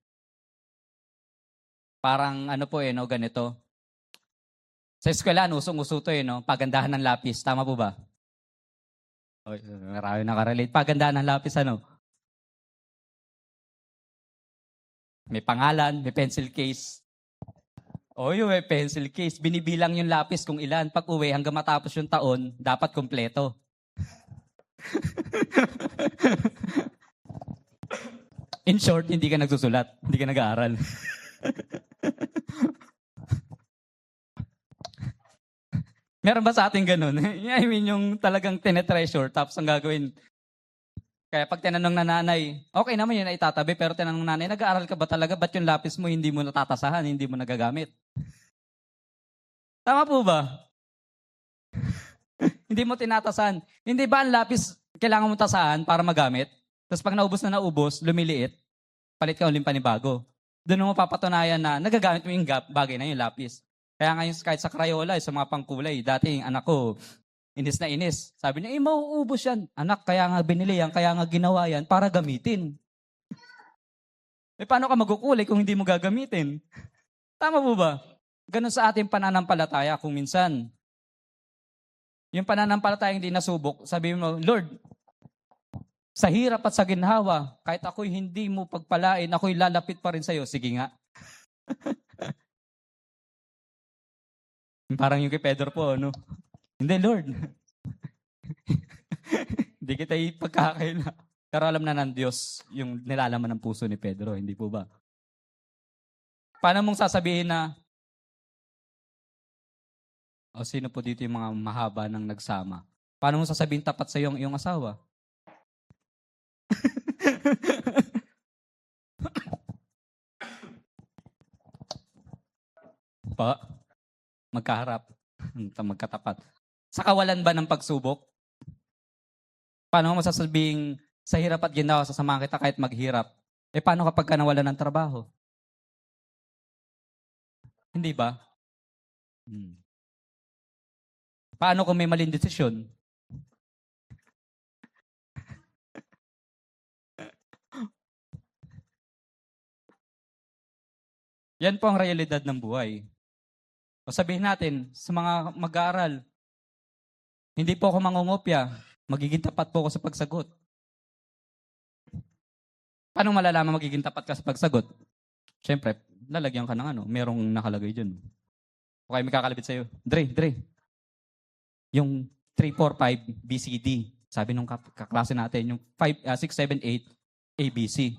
Parang ano po no, ganito. Sa eskwela, usong-uso to no, pagandahan ng lapis. Tama po ba? Oy, marami nakarelate. Pagandahan ng lapis, ano? May pangalan, may pencil case. Yung may pencil case. Binibilang yung lapis kung ilan. Pag uwi, hanggang matapos yung taon, dapat kompleto. In short, hindi ka nagsusulat. Hindi ka nag-aaral. Meron ba sa ating ganun? I mean, yung talagang tinetreasure, tapos ang gagawin. Kaya pag tinanong na nanay, okay naman yun na itatabi, pero tinanong nanay, nag-aaral ka ba talaga? Ba't yung lapis mo hindi mo natatasahan, hindi mo nagagamit? Tama po ba? Hindi mo tinatasahan. Hindi ba ang lapis kailangan mo tasahan para magamit? Tapos pag naubos, lumiliit, palit ka ulit panibago. Doon mo papatunayan na nagagamit mo yung bagay na yung lapis. Kaya ngayon kahit sa Crayola, sa mga pangkulay, dati yung anak ko, inis na inis. Sabi niya, mauubos yan. Anak, kaya nga binili yan, kaya nga ginawa yan para gamitin. Paano ka magkukulay kung hindi mo gagamitin? Tama po ba? Ganun sa ating pananampalataya kung minsan. Yung pananampalataya hindi nasubok, sabi mo, Lord, sa hirap at sa ginhawa, kahit ako'y hindi mo pagpalain, ako'y lalapit pa rin sa'yo. Sige nga. Parang yung kay Pedro po, no? Hindi, Lord. Hindi kita ipagkakaila. Pero alam na ng Diyos yung nilalaman ng puso ni Pedro, hindi po ba? Paano mong sasabihin na, sino po dito yung mga mahaba ng nagsama? Paano mong sasabihin tapat sa iyong asawa? Magkaharap, magkatapat. Sa kawalan ba ng pagsubok? Paano mo masasabing sa hirap at ginawa, sasamahan kita kahit maghirap? Paano kapag ka nawalan ng trabaho? Hindi ba? Paano kung may maling desisyon? Yan po ang realidad ng buhay. O sabihin natin, sa mga mag-aaral, hindi po ako mangungopya, magiging tapat po ako sa pagsagot. Paano malalaman magiging tapat ka sa pagsagot? Siyempre, lalagyan ka ng merong nakalagay dyan. Okay, may kakalabit sa'yo. Dre. Yung 3, 4, 5, BCD. Sabi nung kaklase natin, yung 5, 6, 7, 8, ABC.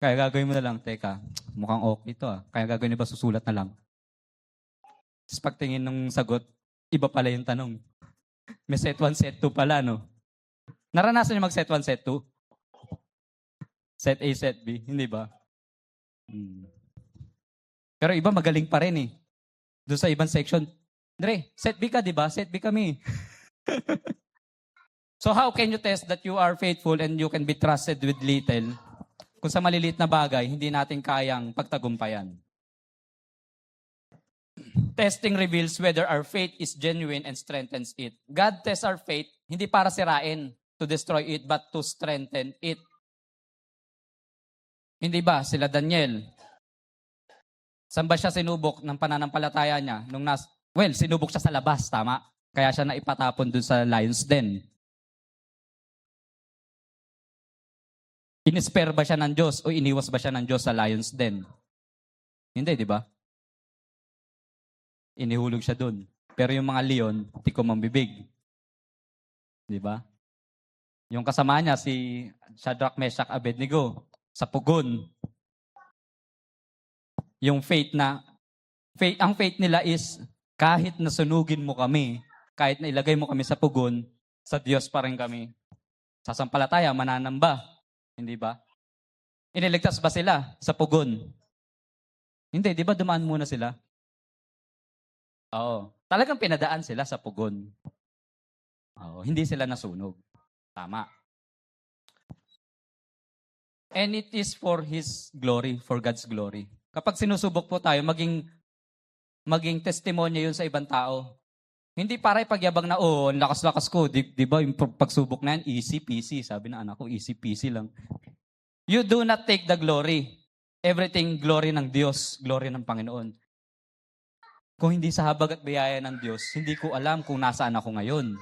Kaya gagawin mo na lang, teka, mukhang okay ito Kaya gagawin mo ba susulat na lang? Tapos pagtingin ng sagot, iba pala yung tanong. May set 1, set 2 pala, no? Naranasan niyo mag set 1, set 2? Set A, set B, hindi ba? Pero iba magaling pa rin Doon sa ibang section, Dre, set B ka, di ba? Set B kami. So how can you test that you are faithful and you can be trusted with little? Kung sa maliliit na bagay, hindi natin kayang pagtagumpayan. Testing reveals whether our faith is genuine and strengthens it. God tests our faith, hindi para sirain, to destroy it, but to strengthen it. Hindi ba? Sila Daniel. Saan ba siya sinubok ng pananampalataya niya? Sinubok siya sa labas, tama? Kaya siya naipatapon dun sa lion's den. Inisper ba siya ng Diyos o iniwas ba siya ng Diyos sa lion's den? Hindi, di ba? Inihulog siya dun. Pero yung mga leon, tikom ang bibig. Di ba? Yung kasama niya, si Shadrach, Meshach, Abednego, sa pugon. Yung ang faith nila is, kahit nasunugin mo kami, kahit na ilagay mo kami sa pugon, sa Diyos pa rin kami. Sasampalataya, mananamba. Hindi ba? Iniligtas ba sila sa pugon? Hindi, di ba dumaan muna sila? Oo. Talagang pinadaan sila sa pugon. Oo, hindi sila nasunog. Tama. And it is for His glory, for God's glory. Kapag sinusubok po tayo, maging testimonya yun sa ibang tao. Hindi para ipagyabang na, ang lakas-lakas ko. Di ba, yung pagsubok na yan, easy peasy. Sabi na anak ko, easy peasy lang. You do not take the glory. Everything glory ng Diyos, glory ng Panginoon. Kung hindi sa habag at biyaya ng Diyos, hindi ko alam kung nasaan ako ngayon.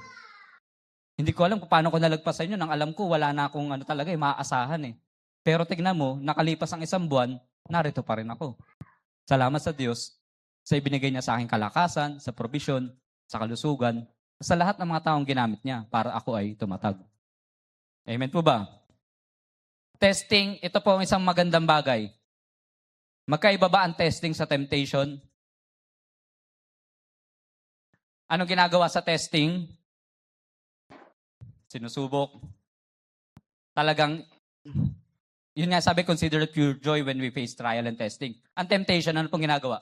Hindi ko alam kung paano ko nalagpas sa inyo. Nang alam ko, wala na akong talaga, maaasahan eh. Pero tignan mo, nakalipas ang 1 buwan, narito pa rin ako. Salamat sa Diyos sa ibinigay niya sa aking kalakasan, sa provision, sa kalusugan, sa lahat ng mga taong ginamit niya para ako ay tumatag. Amen po ba? Testing, ito po ang isang magandang bagay. Magkaiba ba ang testing sa temptation? Anong ginagawa sa testing? Sinusubok. Talagang, yun nga sabi, consider it pure joy when we face trial and testing. Ang temptation, ano pong ginagawa?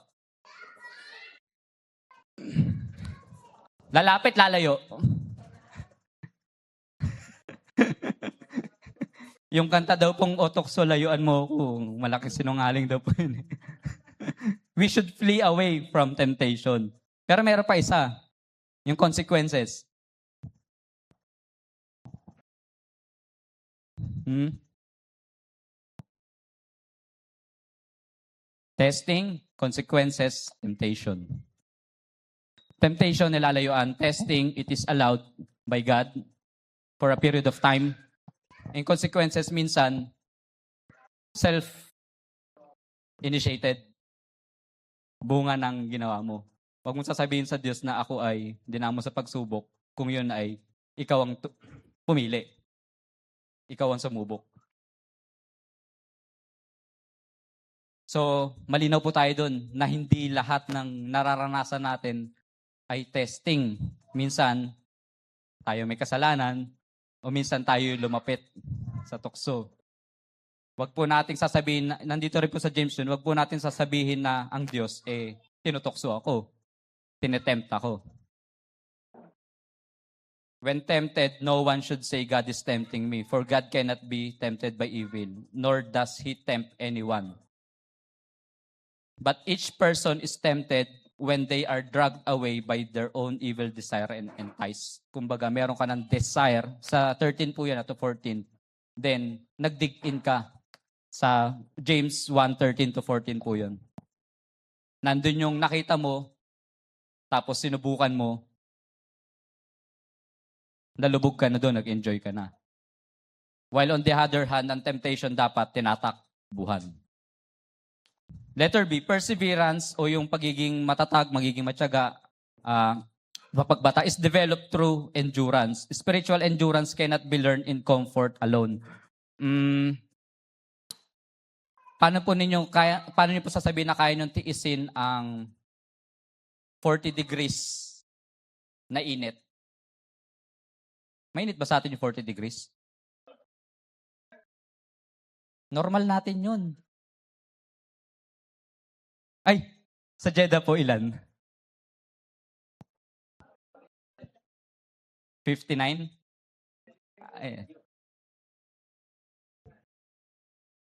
Lalapit, lalayo. Yung kanta daw pong otokso, layuan mo kung malaking sinungaling daw po yun. We should flee away from temptation. Pero meron pa isa, yung consequences. Testing, consequences, temptation. Temptation, nilalayuan. Testing, it is allowed by God for a period of time. And consequences, minsan, self-initiated. Bunga ng ginawa mo. Huwag mong sasabihin sa Diyos na ako ay dinamo sa pagsubok kung yun ay ikaw ang pumili. Ikaw ang sumubok. So, malinaw po tayo dun na hindi lahat ng nararanasan natin ay testing. Minsan, tayo may kasalanan o minsan tayo lumapit sa tukso. Wag po nating sasabihin, nandito rin po sa James yun, wag po natin sasabihin na ang Diyos, tinutokso ako. Tinetempt ako. When tempted, no one should say God is tempting me, for God cannot be tempted by evil, nor does He tempt anyone. But each person is tempted when they are dragged away by their own evil desire and entice. Kumbaga, meron ka ng desire. Sa 13 po yan, to 14. Then, nag-dig in ka. Sa James 1:13-14 po yun. Nandun yung nakita mo, tapos sinubukan mo, nalubog ka na doon, nag-enjoy ka na. While on the other hand, ang temptation dapat tinatakbuhan. Letter B, perseverance o yung pagiging matatag, magiging matyaga, mapagbata is developed through endurance. Spiritual endurance cannot be learned in comfort alone. Paano niyo po sasabihin na kaya niyong tiisin ang 40 degrees na init? Mainit ba sa atin yung 40 degrees? Normal natin yun. Ay, sa Jeddah po ilan? 59? Ay.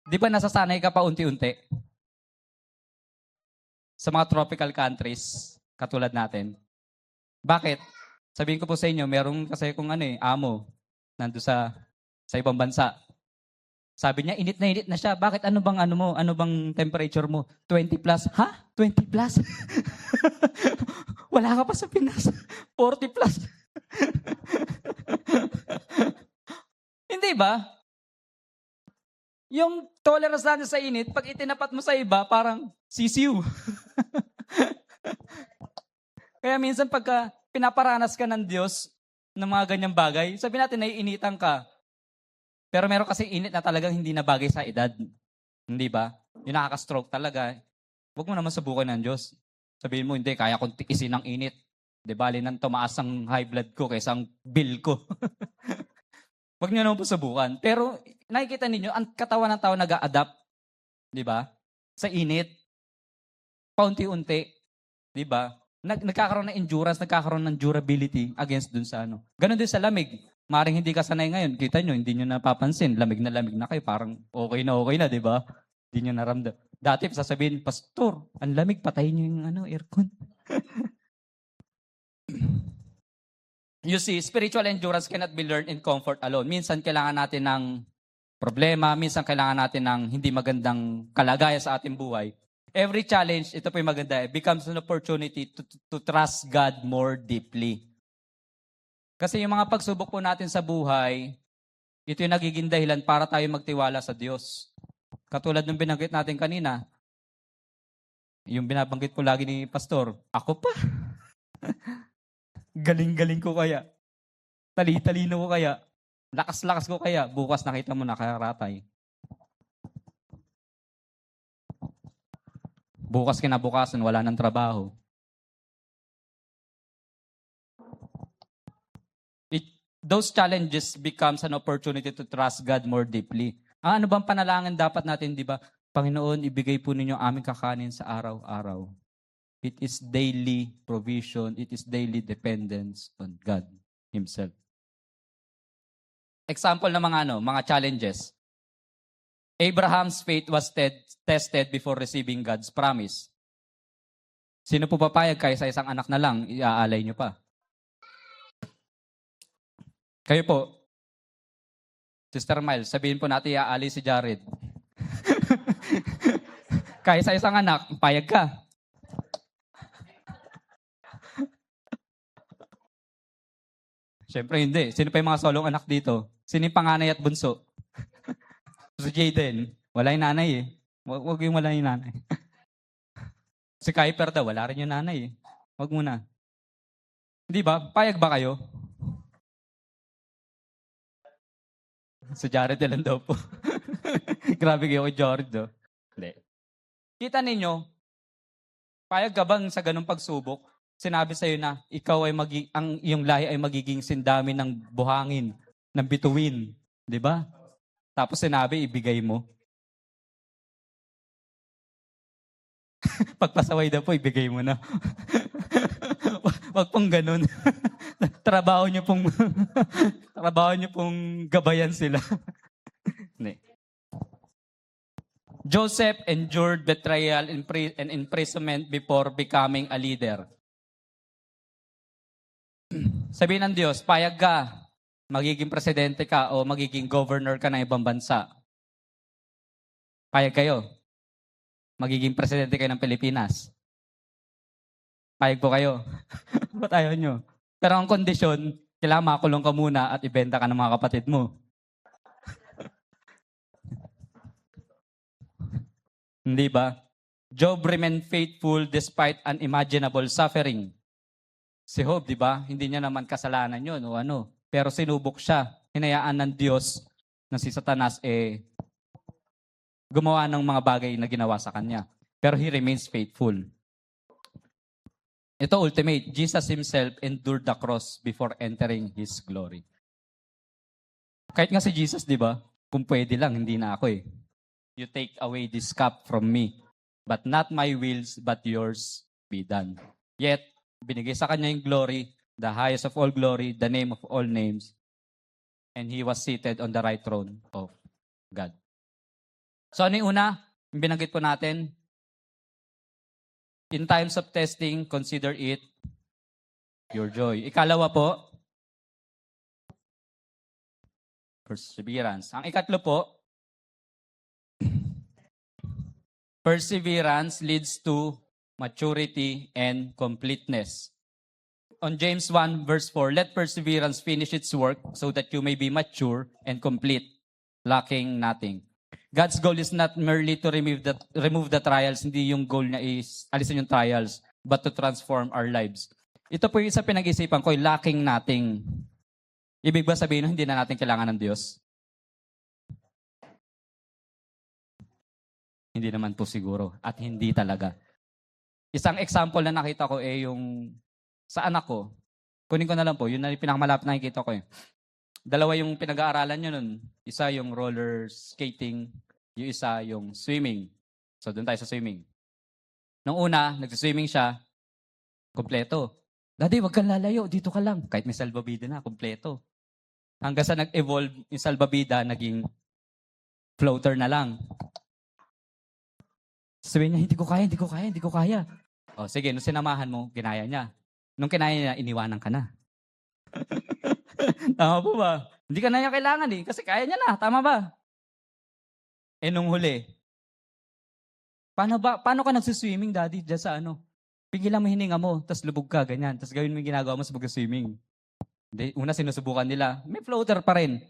Di ba nasasanay ka pa unti-unti? Sa mga tropical countries, katulad natin. Bakit? Sabihin ko po sa inyo, meron kasi kung amo, nando sa ibang bansa. Sabi niya, init na siya. Bakit? Ano bang temperature mo? 20 plus. Ha? 20 plus? Wala ka pa sa Pinas. 40 plus. Hindi ba? Yung tolerance natin sa init, pag itinapat mo sa iba, parang sisiw. Kaya minsan pagka pinaparanas ka ng Diyos ng mga ganyang bagay, sabi natin, naiinitan ka. Pero meron kasi init na talagang hindi na bagay sa edad. Hindi ba? Yung nakaka-stroke talaga. Huwag mo naman subukan ng Diyos. Sabihin mo, hindi, kaya kong tiisin ng init. Di ba, nang tumaas ang high blood ko kaysa ang bill ko. Huwag niyo naman po subukan. Pero nakikita ninyo, ang katawan ng tao nag-a-adapt. Di ba? Sa init. Paunti-unti. Di ba? Nagkakaroon ng endurance, nagkakaroon ng durability against dun sa Ganon din sa lamig. Maring hindi ka sanay ngayon. Kita nyo, hindi nyo napapansin. Lamig na kayo. Parang okay na, di ba? Hindi nyo naramdam. Dati, sasabihin, Pastor, ang lamig, patayin nyo yung aircon. You see, spiritual endurance cannot be learned in comfort alone. Minsan, kailangan natin ng problema. Minsan, kailangan natin ng hindi magandang kalagayan sa ating buhay. Every challenge, ito po yung maganda, becomes an opportunity to trust God more deeply. Kasi yung mga pagsubok po natin sa buhay, ito yung nagiging dahilan para tayo magtiwala sa Diyos. Katulad ng binanggit natin kanina, yung binabanggit po lagi ni Pastor, ako pa. Galing-galing ko kaya. Tali-talino ko kaya. Lakas-lakas ko kaya. Bukas nakita mo nakaratay. Bukas kinabukasan, wala ng trabaho. Those challenges becomes an opportunity to trust God more deeply. Ano bang panalangin dapat natin, di ba? Panginoon, ibigay po ninyo aming kakanin sa araw-araw. It is daily provision. It is daily dependence on God Himself. Example ng mga challenges. Abraham's faith was tested before receiving God's promise. Sino po papayag kaysa isang anak na lang, iaalay nyo pa? Kayo po, Sister Miles, sabihin po natin iaalay si Jared. Kaysa isang anak, payag ka. Siyempre hindi. Sino pa yung mga solong anak dito? Sino yung panganay at bunso? Si Jaden, wala yung nanay eh. Huwag yung wala yung nanay. Si Kuiper daw, wala rin yung nanay eh. Huwag muna. Hindi ba? Payag ba kayo? Si Jared lang daw po. Grabe kayo kay Jared daw. Hindi. Kita ninyo, payag ka bang sa ganung pagsubok? Sinabi sa'yo na ikaw ay ang iyong lahi ay magiging sindami ng buhangin, ng bituin. Di ba? Tapos sinabi, ibigay mo. Pagpasaway daw po, ibigay mo na. Wag pong ganun. Trabaho niyo pong gabayan sila. Joseph endured betrayal and imprisonment before becoming a leader. Sabihin ng Diyos, payag ka, magiging presidente ka o magiging governor ka ng ibang bansa. Payag kayo. Magiging presidente kayo ng Pilipinas. Payag po kayo. Ba't ayaw nyo? Pero ang kondisyon, kailangan makulong ka muna at ibenta ka ng mga kapatid mo. Hindi ba? Job remained faithful despite unimaginable suffering. Si Job, di ba? Hindi niya naman kasalanan yun o ano. Pero sinubok siya. Hinayaan ng Diyos na si Satanas gumawa ng mga bagay na ginawa sa kanya. Pero he remains faithful. Ito ultimate. Jesus Himself endured the cross before entering His glory. Kahit nga si Jesus, di ba? Kung pwede lang, hindi na ako eh. You take away this cup from me. But not my wills, but yours be done. Yet, binigay sa Kanya yung glory, the highest of all glory, the name of all names. And He was seated on the right throne of God. So ano yung una? Yung binanggit po natin, in times of testing, consider it your joy. Ikalawa po, perseverance. Ang ikatlo po, perseverance leads to maturity and completeness. On James 1 verse 4, let perseverance finish its work so that you may be mature and complete, lacking nothing. God's goal is not merely to remove the trials. Hindi yung goal niya is alisin yung trials, but to transform our lives. Ito po yung isa pinag-isipan ko, lacking nothing. Ibig ba sabihin hindi na natin kailangan ng Diyos? Hindi naman po siguro. At hindi talaga. Isang example na nakita ko yung sa anak ko. Kunin ko na lang po. Yun na yung pinakamalapit na nakikita ko . Dalawa yung pinag-aaralan nyo nun. Isa yung roller skating, yung isa yung swimming. So, doon tayo sa swimming. Nung una, nagsiswimming siya, kompleto. Daddy, wag kang lalayo, dito ka lang. Kahit may salbabida na, kompleto. Hanggang sa nag-evolve yung salbabida, naging floater na lang. Sabi niya, hindi ko kaya. O sige, nung sinamahan mo, ginaya niya. Nung kinaya niya, iniwanan ka na. Tama po ba? Hindi ka na niya kailangan kasi kaya niya na. Tama ba? Nung huli, paano ka nagsuswimming, daddy, dyan sa pigilan mo hininga mo, tapos lubog ka, ganyan. Tapos gawin mo yung ginagawa mo sa pag-swimming. Una sinusubukan nila, may floater pa rin.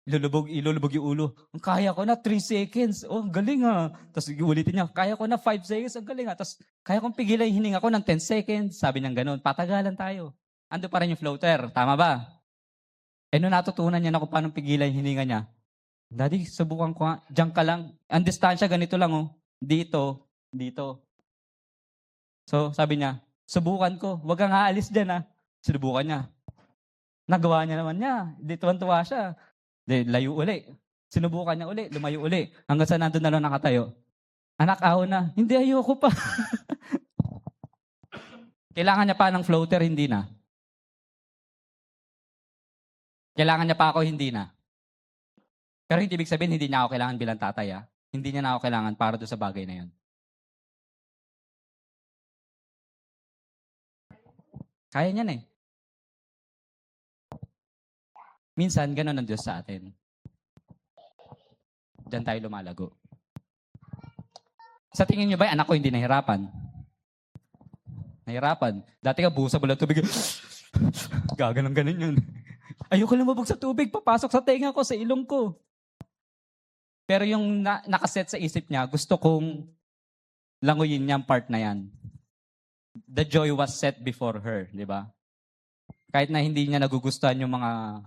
Ilulubog yung ulo. Kaya ko na 3 seconds. Oh, galing ha. Tapos ulitin niya, kaya ko na 5 seconds. Ang galing ha. Tapos kaya kong pigilan yung hininga ko ng 10 seconds. Sabi niya gano'n, patagalan tayo. Ando pa rin yung floater. Tama ba? Nung natutunan niya na kung paano pigilan yung hininga niya, Daddy, subukan ko nga. Diyan ka lang. Ang distansya, ganito lang Dito. So, sabi niya, subukan ko. Huwag kang aalis dyan Sinubukan niya. Nagawa niya naman niya. Di tuwan-tuwa siya. Layo uli. Sinubukan niya uli. Lumayo uli. Hanggang sa nandun na lang nakatayo. Anak, ahon na. Hindi, ayoko pa. Kailangan niya pa ng floater, hindi na. Kailangan niya pa ako, hindi na. Pero hindi ibig sabihin, hindi niya ako kailangan bilang tatay. Hindi niya na ako kailangan para doon sa bagay na yun. Kaya niya na Minsan, gano'n ang Diyos sa atin. Diyan tayo lumalago. Sa tingin niyo ba, anak ko hindi nahirapan? Nahirapan. Dati ka, busa mo lang tubig. Gaganong-ganon yun. Ayoko lumabog sa tubig, papasok sa tenga ko, sa ilong ko. Pero yung nakaset sa isip niya, gusto kong languyin niya ang part na yan. The joy was set before her, di ba? Kahit na hindi niya nagugustuhan yung mga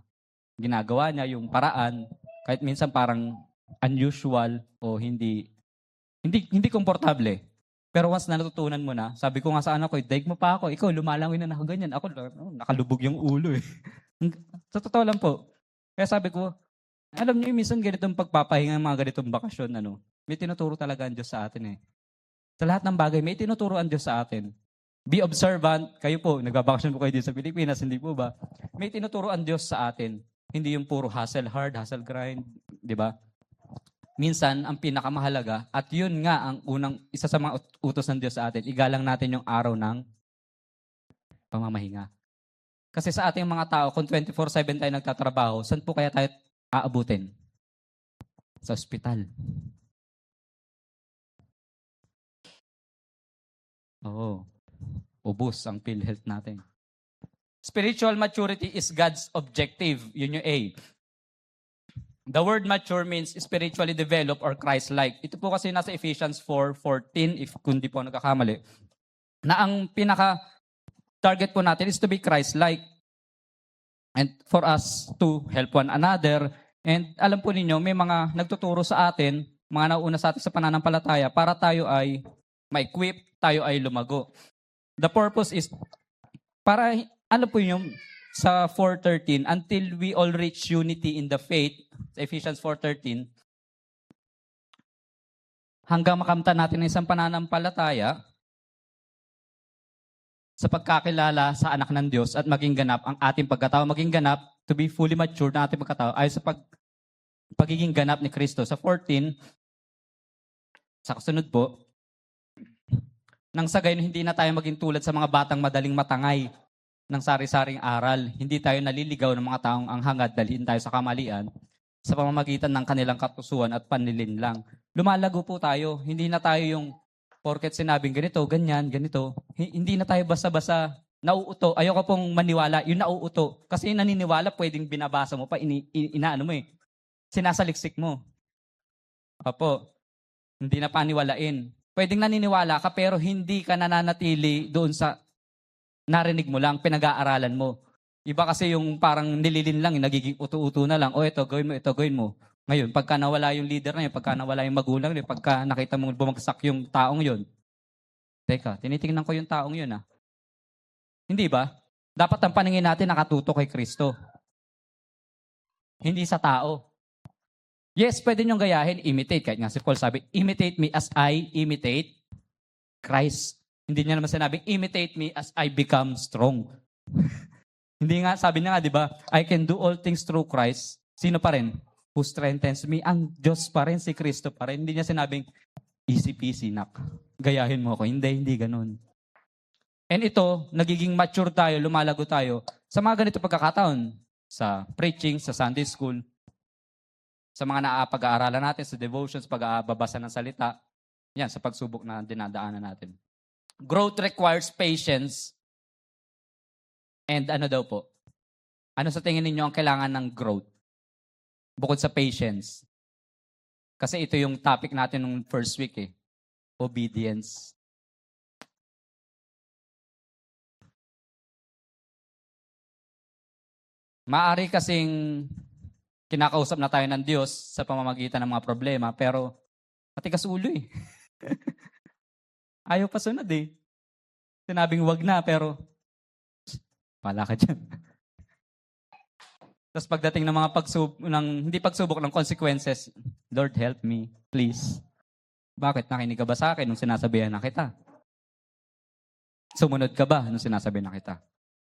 ginagawa niya, yung paraan, kahit minsan parang unusual o hindi komportable. Pero once na natutunan mo na, sabi ko nga sa anak ko, daig mo pa ako, ikaw lumalangoy na nakaganyan. Ako, nakalubog yung ulo Sa totoo lang po. Kaya sabi ko, alam niyo, minsan ganitong pagpapahinga, mga ganitong bakasyon, may tinuturo talaga ang Diyos sa atin Sa lahat ng bagay, may tinuturo ang Diyos sa atin. Be observant. Kayo po, nagbabakasyon po kayo din sa Pilipinas, hindi po ba? May tinuturo ang Diyos sa atin. Hindi yung puro hustle hard, hustle grind, di ba? Minsan, ang pinakamahalaga, at yun nga ang isa sa mga utos ng Diyos sa atin, igalang natin yung araw ng pamamahinga. Kasi sa ating mga tao, kung 24/7 tayo nagtatrabaho, saan po kaya tayo aabutin? Sa ospital. Oo. Ubus ang PhilHealth natin. Spiritual maturity is God's objective. Yun yung A. The word mature means spiritually developed or Christ-like. Ito po kasi nasa Ephesians 4:14, if kundi po nagkakamali, na ang pinaka-target po natin is to be Christ-like. And for us to help one another. And alam po ninyo, may mga nagtuturo sa atin, mga nauna sa atin sa pananampalataya, para tayo ay ma-equip, tayo ay lumago. The purpose is, para, ano po yung sa 4:13, until we all reach unity in the faith, sa Ephesians 4:13, hanggang makamtan natin ng isang pananampalataya sa pagkakilala sa anak ng Diyos at maging ganap ang ating pagkatao, maging ganap to be fully mature na ating pagkatao ay sa pagiging ganap ni Kristo. Sa 14, sa kasunod po, nang sa gayon, hindi na tayo maging tulad sa mga batang madaling matangay ng sari-saring aral. Hindi tayo naliligaw ng mga taong ang hangad dalhin tayo sa kamalian sa pamamagitan ng kanilang katusuan at panlilinlang. Lumalago po tayo. Hindi na tayo yung porket sinabing ganito, ganyan, ganito. Hindi na tayo basta-basta nauuto. Ayoko pong maniwala, yung nauuto. Kasi yung naniniwala, pwedeng binabasa mo pa, inaano mo sinasaliksik mo. Opo, hindi na paniwalain. Pwedeng naniniwala ka pero hindi ka nananatili doon sa narinig mo lang, pinag-aaralan mo. Iba kasi yung parang nililin lang, nagiging uto-uto na lang. O ito, gawin mo, ito, gawin mo. Ngayon, pagka nawala yung leader na yun, pagka nawala yung magulang yun, pagka nakita mong bumagsak yung taong yun, teka, tinitingnan ko yung taong yun Hindi ba? Dapat ang paningin natin nakatutok kay Kristo. Hindi sa tao. Yes, pwede niyong gayahin, imitate. Kahit nga si Paul sabi, imitate me as I imitate Christ. Hindi niya naman sinabing, imitate me as I become strong. Hindi nga, sabi niya nga, di ba, I can do all things through Christ. Sino pa rin? Who strengthens me. Ang Diyos pa rin, si Kristo pa rin. Hindi niya sinabing, easy peasy, nak. Gayahin mo ako. Hindi ganun. And ito, nagiging mature tayo, lumalago tayo sa mga ganito pagkakataon. Sa preaching, sa Sunday school, sa mga pag-aaralan natin, sa devotions, pag-aababasa ng salita. Yan, sa pagsubok na dinadaanan natin. Growth requires patience. And ano daw po? Ano sa tingin ninyo ang kailangan ng growth? Bukod sa patience. Kasi ito yung topic natin nung first week eh. Obedience. Maari kasing kinakausap na tayo ng Diyos sa pamamagitan ng mga problema, pero matigas ulo eh. Ayaw pa sunod eh. Sinabing wag na, pero wala ka dyan. Tapos pagdating ng mga hindi pagsubok ng consequences, Lord help me, please. Bakit? Nakinig ka ba sa akin nung sinasabihan na kita? Sumunod ka ba nung sinasabihan na kita?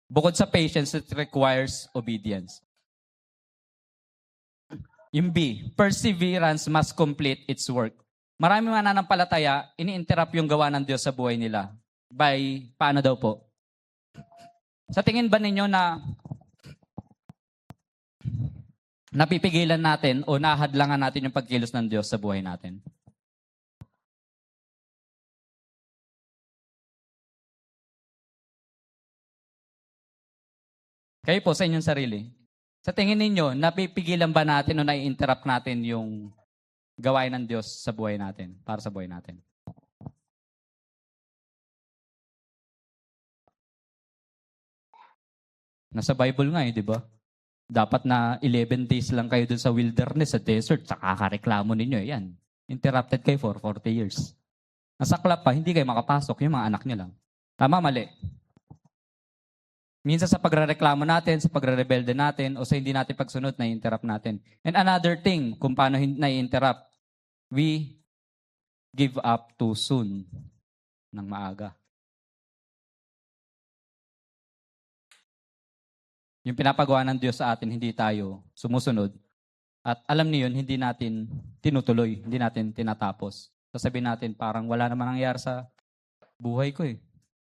Bukod sa patience, it requires obedience. Yung B, perseverance must complete its work. Marami mga nananampalataya, ini-interrupt yung gawa ng Diyos sa buhay nila. By, paano daw po? Sa tingin ba ninyo na napipigilan natin o nahadlangan natin yung pagkilos ng Diyos sa buhay natin? Kayo po sa inyong sarili. Sa tingin ninyo, napipigilan ba natin o nai-interrupt natin yung gawain ng Diyos sa buhay natin, para sa buhay natin? Nasa Bible nga eh, di ba? Dapat na 11 days lang kayo dun sa wilderness, sa desert, sa kakareklamo ninyo. Yan. Interrupted kayo for 40 years. Nasaklap pa, hindi kayo makapasok, yung mga anak nyo lang. Tama, mali. Minsan sa pagrereklamo natin, sa pagre-rebelde natin, o sa hindi natin pagsunod, na-interrupt natin. And another thing, kung paano na-interrupt, we give up too soon ng maaga. Yung pinapagawa ng Diyos sa atin, hindi tayo sumusunod. At alam niyo yun, hindi natin tinutuloy, hindi natin tinatapos. Sasabihin natin, parang wala naman nangyari sa buhay ko eh.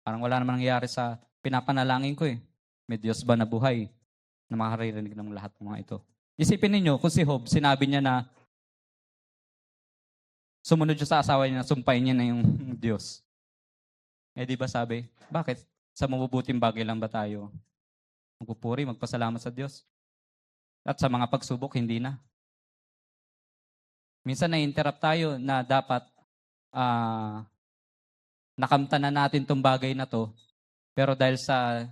Parang wala naman nangyari sa pinapanalangin ko eh. May Diyos ba na buhay na makaririnig ng lahat ng mga ito? Isipin ninyo, kung si Job, sinabi niya na sumunod siya sa asawa niya, sumpain niya na yung Diyos. Eh di ba sabi, bakit? Sa mabubuting bagay lang ba tayo magpupuri, magpasalamat sa Diyos? At sa mga pagsubok, hindi na. Minsan na-interrupt tayo na dapat nakamta na natin tong bagay na to. Pero dahil sa,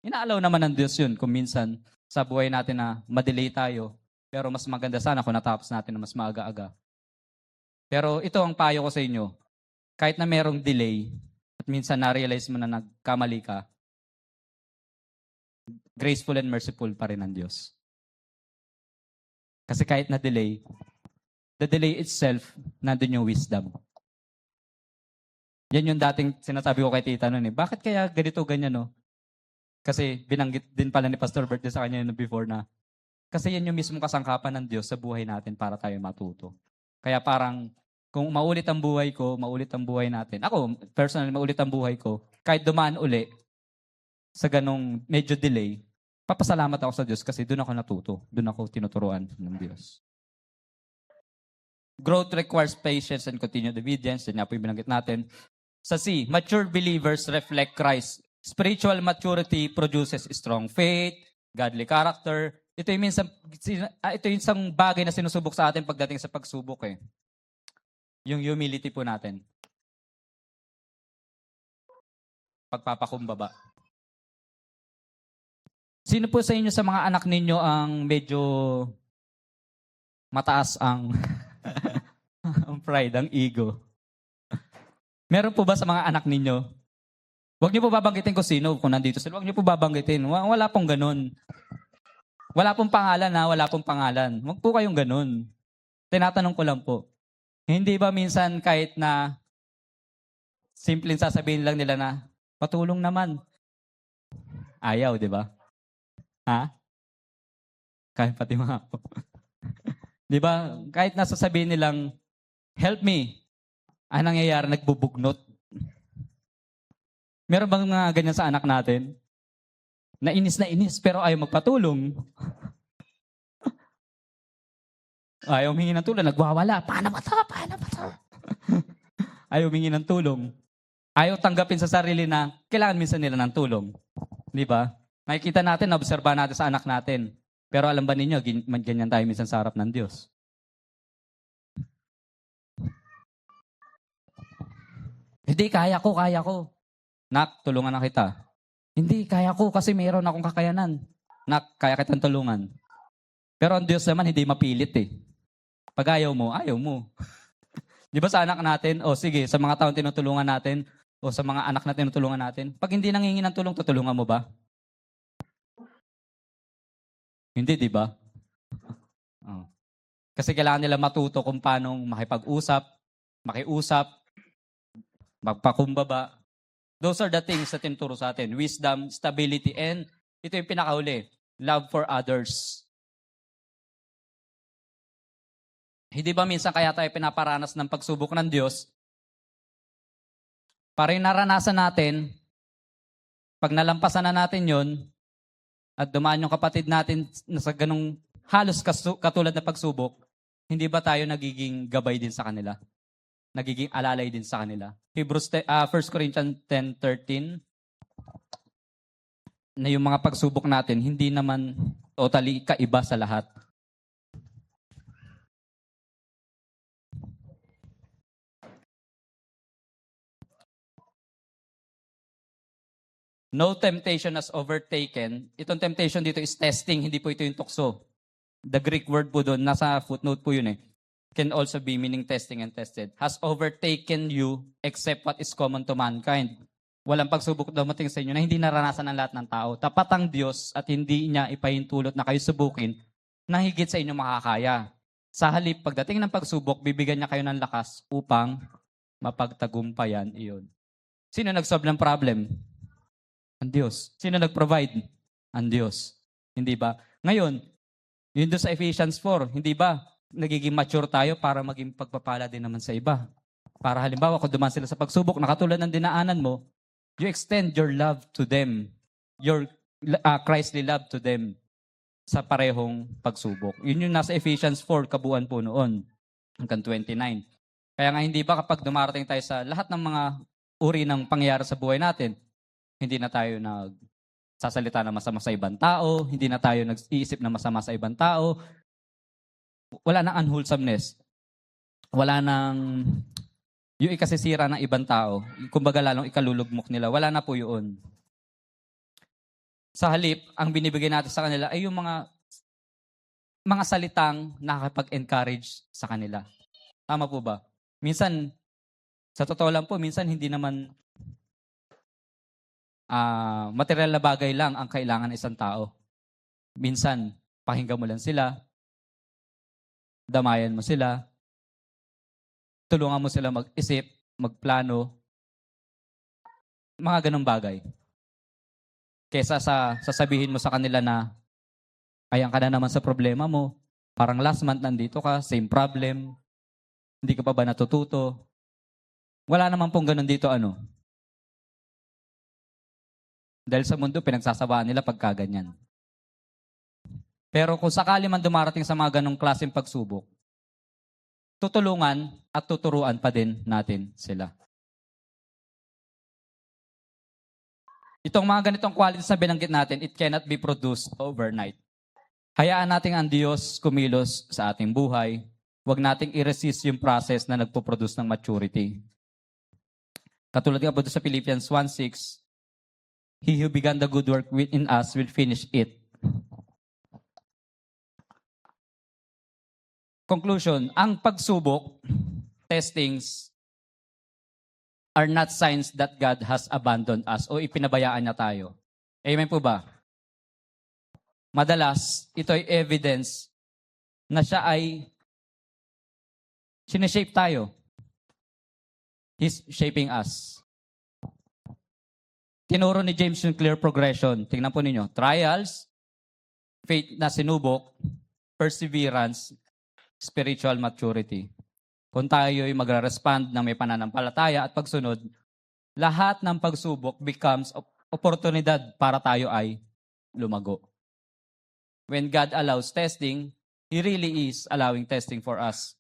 inaalaw naman ng Diyos yun, kung minsan sa buhay natin na madelay tayo, pero mas maganda sana kung natapos natin na mas maaga-aga. Pero ito ang payo ko sa inyo, kahit na merong delay, at minsan na-realize mo na nagkamali ka, graceful and merciful pa rin ang Diyos. Kasi kahit na delay, the delay itself, nandun yung wisdom. Yan yung dating sinasabi ko kay tita noon eh. Bakit kaya ganito, ganyan no? Kasi binanggit din pala ni Pastor Bert sa kanya before na kasi yan yung mismong kasangkapan ng Diyos sa buhay natin para tayo matuto. Kaya parang kung maulit ang buhay ko, maulit ang buhay natin. Ako, personally, maulit ang buhay ko. Kahit dumaan uli sa ganong medyo delay, papasalamat ako sa Diyos kasi doon ako natuto. Doon ako tinuturuan ng Diyos. Growth requires patience and continued obedience. Yan nga po yung binanggit natin. Sa C, mature believers reflect Christ. Spiritual maturity produces strong faith, godly character. Ito yung isang bagay na sinusubok sa atin pagdating sa pagsubok eh. Yung humility po natin. Pagpapakumbaba. Sino po sa inyo sa mga anak ninyo ang medyo mataas ang ang pride, ang ego? Meron po ba sa mga anak ninyo? Huwag niyo po babanggitin kung sino, kung nandito sila. Huwag niyo po babanggitin. Wala pong ganun. Wala pong pangalan ha, wala pong pangalan. Huwag po kayong ganun. Tinatanong ko lang po. Hindi ba minsan kahit na simpleng sasabihin lang nila na, patulong naman. Ayaw, di ba? Ha? Kahit pati mga apo. Di ba? Kahit nasasabihin nilang, help me, ang nangyayari, nagbubugnot. Meron bang mga ganyan sa anak natin? Nainis na inis, pero ayaw magpatulong. Ayaw humingi ng tulong, nagwawala. Paano ba to? Paano ba to? Ayaw humingi ng tulong. Ayaw tanggapin sa sarili na kailangan minsan nila ng tulong. Di ba? Makikita natin, naobserba natin sa anak natin. Pero alam ba ninyo, ganyan tayo minsan sa harap ng Diyos. Hindi, kaya ko. Nak, tulungan na kita. Hindi, kaya ko kasi mayroon akong kakayanan. Nak, kaya kitang tulungan. Pero ang Diyos naman hindi mapilit eh. Pag ayaw mo, ayaw mo. Di ba sa anak natin, o sige, sa mga taong tinutulungan natin, o sa mga anak na tinutulungan natin, pag hindi nangingi ng tulong, tutulungan mo ba? Hindi, di ba? Oh. Kasi kailangan nila matuto kung paano makipag-usap, makiusap, magpakumbaba. Those are the things na tinuturo sa atin. Wisdom, stability, and ito yung pinakahuli, love for others. Hindi ba minsan kaya tayo pinaparanas ng pagsubok ng Diyos? Para yung naranasan natin, pag nalampasan na natin yon at dumaan yung kapatid natin na sa ganung halos katulad na pagsubok, hindi ba tayo nagiging gabay din sa kanila? Nagiging alalay din sa kanila? 1 Corinthians 10:13 na yung mga pagsubok natin, hindi naman totally kaiba sa lahat. No temptation has overtaken. Itong temptation dito is testing, hindi po ito yung tukso. The Greek word po doon, nasa footnote po yun eh. Can also be meaning testing and tested. Has overtaken you except what is common to mankind. Walang pagsubok dumating sa inyo na hindi naranasan ng lahat ng tao. Tapat ang Diyos at hindi niya ipahintulot na kayo subukin na higit sa inyo makakaya. Sa halip, pagdating ng pagsubok, bibigyan niya kayo ng lakas upang mapagtagumpayan iyon. Sino nag-solve ng problem? Ang Diyos. Sino nag-provide? Ang Diyos. Hindi ba? Ngayon, yun doon sa Ephesians 4, hindi ba? Nagiging mature tayo para maging pagpapala din naman sa iba. Para halimbawa, kung dumaan sila sa pagsubok, nakatulad ng dinaanan mo, you extend your love to them. Your Christly love to them sa parehong pagsubok. Yun yung nasa Ephesians 4, kabuuan po noon, hanggang 29. Kaya nga hindi ba kapag dumarating tayo sa lahat ng mga uri ng pangyayari sa buhay natin, hindi na tayo nagsasalita na masama sa ibang tao, hindi na tayo nag-iisip na masama sa ibang tao, wala nang unwholesomeness, wala nang yung ikasisira ng ibang tao, kumbaga lalong ikalulugmok nila, wala na po yun. Sa halip, ang binibigay natin sa kanila ay yung mga salitang nakakapag-encourage sa kanila. Tama po ba? Minsan, sa totoo lang po, minsan hindi naman material na bagay lang ang kailangan ng isang tao. Minsan, pakinggan mo lang sila, damayan mo sila, tulungan mo sila mag-isip, magplano, mga ganong bagay. Kesa sa sasabihin mo sa kanila na, ayan ka na naman sa problema mo, parang last month nandito ka, same problem, hindi ka pa ba natututo? Wala naman pong ganon dito Dahil sa mundo, pinagsasabaan nila pagkaganyan. Pero kung sakali man dumarating sa mga ganong klaseng pagsubok, tutulungan at tuturuan pa din natin sila. Itong mga ganitong qualities na binanggit natin, it cannot be produced overnight. Hayaan natin ang Diyos kumilos sa ating buhay. Huwag nating i-resist yung process na nagpo-produce ng maturity. Katulad nga po sa Philippians 1:6, He who began the good work within us will finish it. Conclusion, ang pagsubok, testings, are not signs that God has abandoned us o ipinabayaan niya tayo. Amen po ba? Madalas, ito ay evidence na siya ay sineshape tayo. He's shaping us. Tinuro ni James yung clear progression. Tingnan po ninyo. Trials, faith na sinubok, perseverance, spiritual maturity. Kung tayo ay magre-respond na may pananampalataya at pagsunod, lahat ng pagsubok becomes oportunidad para tayo ay lumago. When God allows testing, He really is allowing testing for us.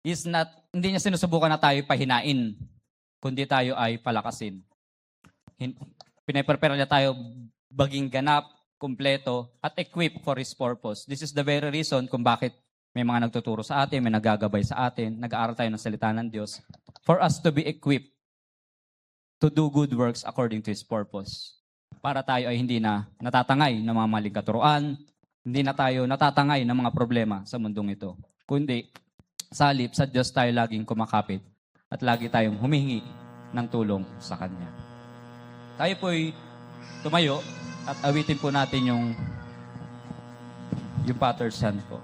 Hindi niya sinusubukan na tayo pahinain, kundi tayo ay palakasin. Pinaprepare niya tayo baging ganap, kumpleto, at equip for His purpose. This is the very reason kung bakit may mga nagtuturo sa atin, may nagagabay sa atin, nag-aaral tayo ng salita ng Diyos, for us to be equipped to do good works according to His purpose. Para tayo ay hindi na natatangay ng mga maling katuruan, hindi na tayo natatangay ng mga problema sa mundong ito. Kundi, sa halip, sa Diyos tayo laging kumakapit at lagi tayong humihingi ng tulong sa Kanya. Tayo po'y tumayo at awitin po natin yung Potter's Hand po.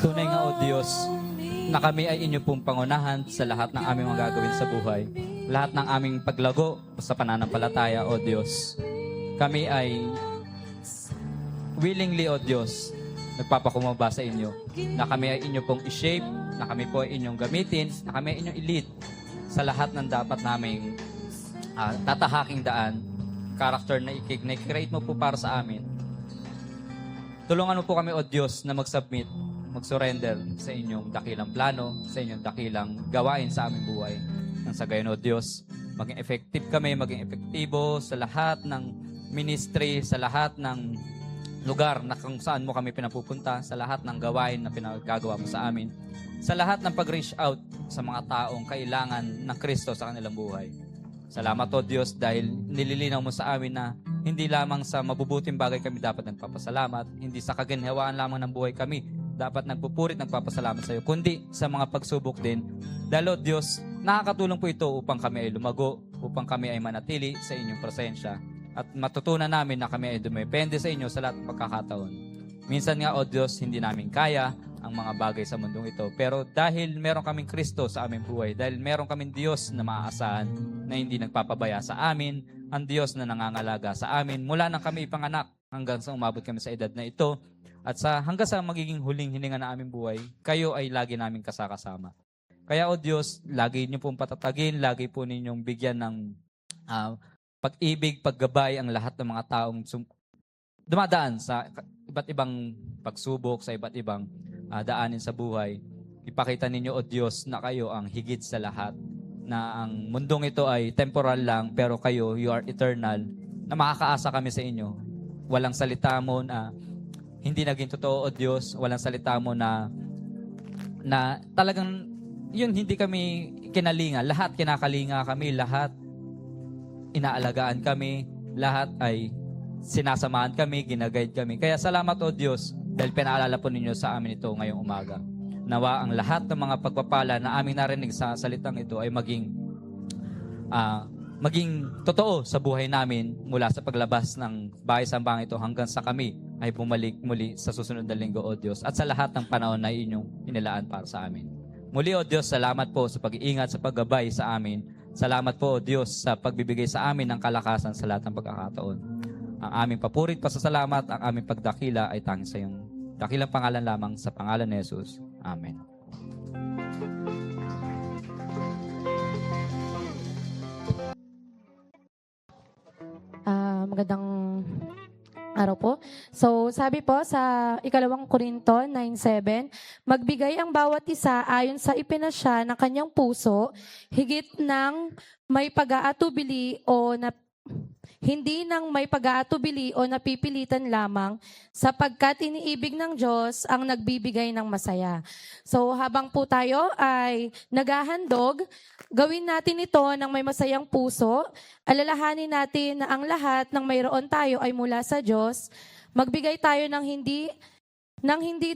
Tunay nga, O Diyos, na kami ay inyo pong pangunahan sa lahat ng aming mga gagawin sa buhay. Lahat ng aming paglago sa pananampalataya, O Diyos. Kami ay willingly, O Diyos, nagpapakumaba sa inyo. Na kami ay inyo pong i-shape, na kami po ay inyong gamitin, na kami ay inyong i-lead sa lahat ng dapat naming tatahaking daan, character na i-create mo po para sa amin. Tulungan mo po kami, O Diyos, na mag-submit, mag-surrender sa inyong dakilang plano, sa inyong dakilang gawain sa aming buhay. Nang sa gayon, O Diyos, maging effective kami, maging epektibo sa lahat ng ministry, sa lahat ng lugar na kung saan mo kami pinapupunta, sa lahat ng gawain na pinagagawa mo sa amin, sa lahat ng pag-reach out sa mga taong kailangan ng Kristo sa kanilang buhay. Salamat, O Diyos, dahil nililinaw mo sa amin na hindi lamang sa mabubuting bagay kami dapat nagpapasalamat, hindi sa kaginhawaan lamang ng buhay kami dapat nagpupurit, nagpapasalamat sa iyo, kundi sa mga pagsubok din. Dahil, O Diyos, nakakatulong po ito upang kami ay lumago, upang kami ay manatili sa inyong presensya, at matutunan namin na kami ay dumepende sa inyo sa lahat ng pagkakataon. Minsan nga, O Diyos, hindi namin kaya ang mga bagay sa mundong ito. Pero dahil meron kaming Kristo sa aming buhay, dahil meron kaming Diyos na maaasahan, na hindi nagpapabaya sa amin, ang Diyos na nangangalaga sa amin, mula nang kami ipanganak hanggang sa umabot kami sa edad na ito, at hanggang sa magiging huling hininga na aming buhay, kayo ay lagi naming kasakasama. Kaya, O Diyos, lagi niyo pong patatagin, lagi po ninyong bigyan ng pag-ibig, paggabay ang lahat ng mga taong dumadaan sa iba't ibang pagsubok, sa iba't ibang daanin sa buhay. Ipakita ninyo, O Diyos, na kayo ang higit sa lahat, na ang mundong ito ay temporal lang, pero kayo, you are eternal, na makakaasa kami sa inyo. Walang salita mo na hindi naging totoo, O Diyos. Walang salita mo na talagang yun hindi kami kinalinga. Lahat kinakalinga kami, lahat inaalagaan kami, lahat ay sinasamahan kami, ginaguide kami. Kaya salamat, O Diyos, dahil pinaalala po ninyo sa amin ito ngayong umaga. Nawa ang lahat ng mga pagpapala na aming narinig sa salitang ito ay maging totoo sa buhay namin mula sa paglabas ng bahay-sambang ito hanggang sa kami ay bumalik muli sa susunod na linggo, O Diyos, at sa lahat ng panahon na inyong inilaan para sa amin. Muli, O Diyos, salamat po sa pag-iingat, sa paggabay sa amin. Salamat po, O Diyos, sa pagbibigay sa amin ng kalakasan sa lahat ng pagkakataon. Ang aming papurit, pasasalamat, ang aming pagdakila ay tanging sa iyong dakilang pangalan lamang, sa pangalan ni Jesus. Amen. Magandang araw po. So, sabi po sa ikalawang Korinto 9:7, magbigay ang bawat isa ayon sa ipinasya ng kanyang puso, higit ng may pag-aatubili o hindi nang may pag-aatubili o napipilitan lamang, sapagkat iniibig ng Diyos ang nagbibigay ng masaya. So habang po tayo ay naghahandog, gawin natin ito ng may masayang puso. Alalahanin natin na ang lahat ng mayroon tayo ay mula sa Diyos. Magbigay tayo ng hindi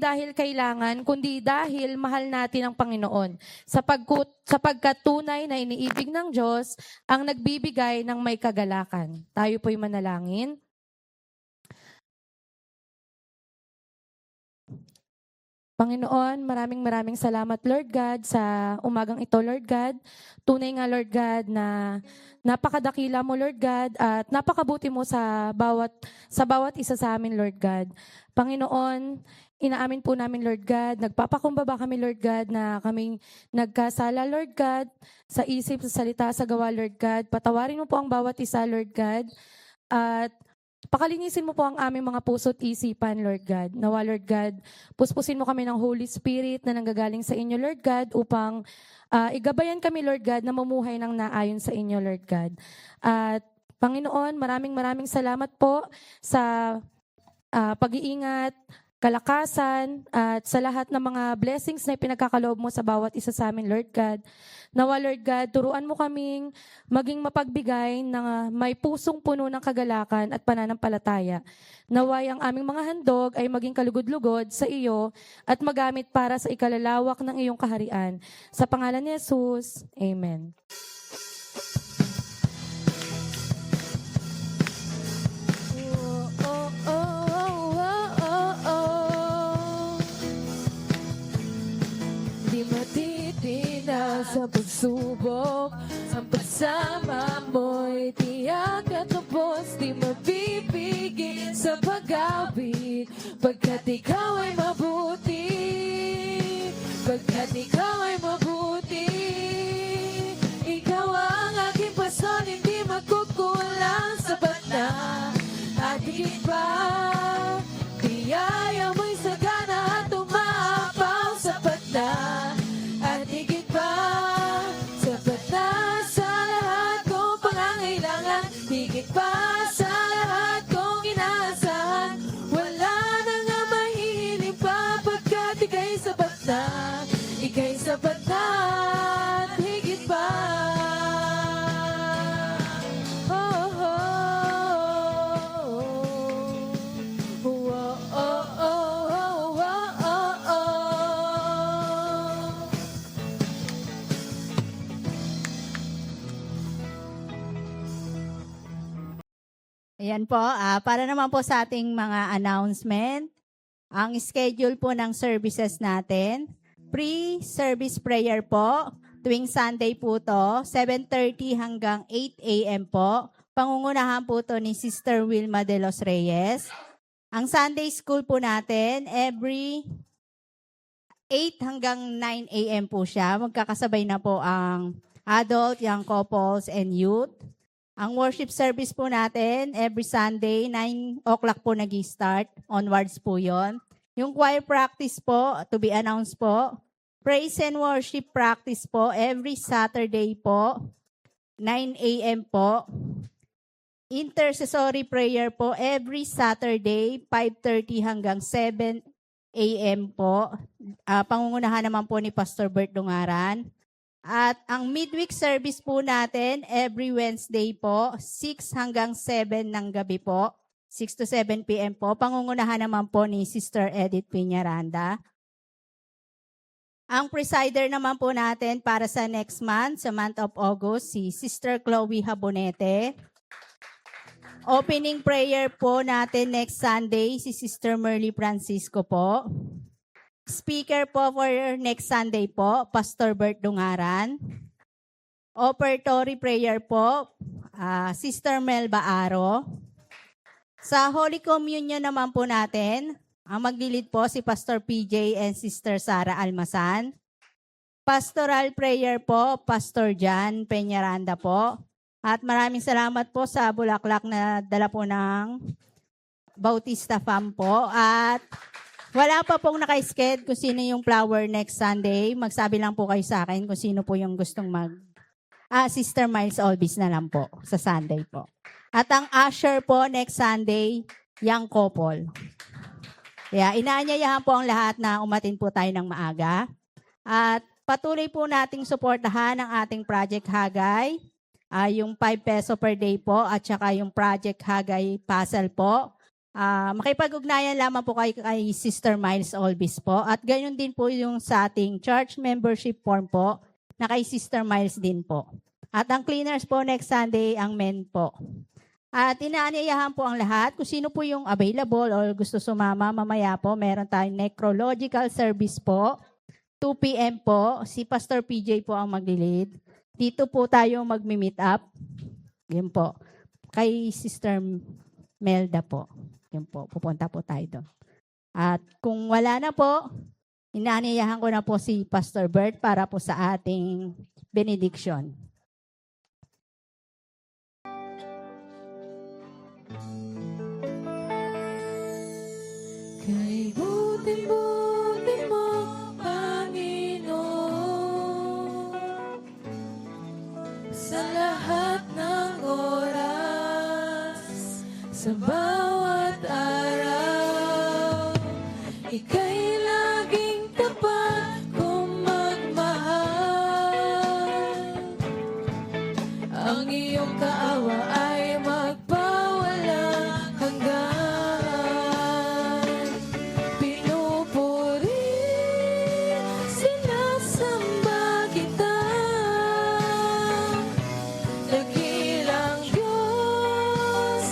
dahil kailangan, kundi dahil mahal natin ang Panginoon. Sapagkat tunay na iniibig ng Diyos ang nagbibigay ng may kagalakan. Tayo po'y manalangin. Panginoon, maraming salamat, Lord God, sa umagang ito, Lord God. Tunay nga, Lord God, na napakadakila mo, Lord God, at napakabuti mo sa bawat isa sa amin, Lord God. Panginoon, inaamin po namin, Lord God, nagpapakumbaba kami, Lord God, na kaming nagkasala, Lord God, sa isip, sa salita, sa gawa, Lord God. Patawarin mo po ang bawat isa, Lord God, at pakalinisin mo po ang aming mga puso't isipan, Lord God. Nawa, Lord God, puspusin mo kami ng Holy Spirit na nanggagaling sa inyo, Lord God, upang igabayan kami, Lord God, na mamuhay ng naayon sa inyo, Lord God. At Panginoon, maraming salamat po sa pag-iingat, kalakasan, at sa lahat ng mga blessings na ipinagkakaloob mo sa bawat isa sa amin, Lord God. Nawa, Lord God, turuan mo kaming maging mapagbigay ng may pusong puno ng kagalakan at pananampalataya. Naway ang aming mga handog ay maging kalugod-lugod sa iyo at magamit para sa ikalalawak ng iyong kaharian. Sa pangalan ni Jesus, Amen. Di matitina sa pagsubok, ang pagsama mo'y tiyak at lubos. Di mabibigin sa pag-awit, pagkat ikaw ay mabuti. Pagkat ikaw ay mabuti. Ikaw ang aking pason, hindi magkukulang, sapat na at higit pa. Biyaya mo'y sagana at umaapaw, sapat na at higit pa. Sapat na sa lahat kong pangangailangan, higit pa sa lahat kong inaasahan. Wala na nga mahihiling pa, pagkat ika'y sapat na. Ika'y sapat na at higit pa. Ayan po, para naman po sa ating mga announcement, ang schedule po ng services natin, pre-service prayer po, tuwing Sunday po to, 7:30 hanggang 8 a.m. po. Pangungunahan po to ni Sister Wilma de los Reyes. Ang Sunday school po natin, every 8 hanggang 9 a.m. po siya. Magkakasabay na po ang adult, young couples, and youth. Ang worship service po natin, every Sunday, 9 o'clock po nag-start. Onwards po yon. Yung choir practice po, to be announced po. Praise and worship practice po, every Saturday po, 9 a.m. po. Intercessory prayer po, every Saturday, 5:30 hanggang 7 a.m. po. Pangungunahan naman po ni Pastor Bert Dungaran. At ang midweek service po natin, every Wednesday po, 6 hanggang 7 ng gabi po, 6 to 7 p.m. po. Pangungunahan naman po ni Sister Edith Piñaranda. Ang presider naman po natin para sa next month, sa month of August, si Sister Chloe Habonete. Opening prayer po natin next Sunday, si Sister Merly Francisco po. Speaker po for next Sunday po, Pastor Bert Dungaran. Offertory prayer po, Sister Melba Aro. Sa Holy Communion naman po natin, ang maglilid po si Pastor PJ and Sister Sara Almasan. Pastoral prayer po, Pastor John Peñaranda po. At maraming salamat po sa bulaklak na dala po ng Bautista Fam po. At wala pa pong naka-sked kung sino yung flower next Sunday. Magsabi lang po kayo sa akin kung sino po yung gustong Sister Miles Olbis na lang po sa Sunday po. At ang usher po next Sunday, young couple. Kaya inaanyayahan po ang lahat na umatin po tayo ng maaga. At patuloy po nating suportahan ang ating Project Hagay. Yung 5 peso per day po at saka yung Project Hagay Puzzle po. Makipag-ugnayan lamang po kay Sister Miles Olbis po. At ganyan din po yung sa ating church membership form po na kay Sister Miles din po. At ang cleaners po next Sunday, ang men po. At inaanyayahan po ang lahat kung sino po yung available or gusto sumama mamaya po. Meron tayong necrological service po. 2 p.m. po. Si Pastor PJ po ang maglilid. Dito po tayo magmi-meet up. Yun po. Kay Sister Melda po. Yun po. Pupunta po tayo doon. At kung wala na po, inaanyayahan ko na po si Pastor Bert para po sa ating benediction. Kay buti-buti mo, Panginoon, sa lahat ng oras, sa bawat araw, ika'y laging tapat kong magmahal. Ang iyong kaawa ay magpawalang hanggan. Pinupuri, sinasamba kita, dakilang Diyos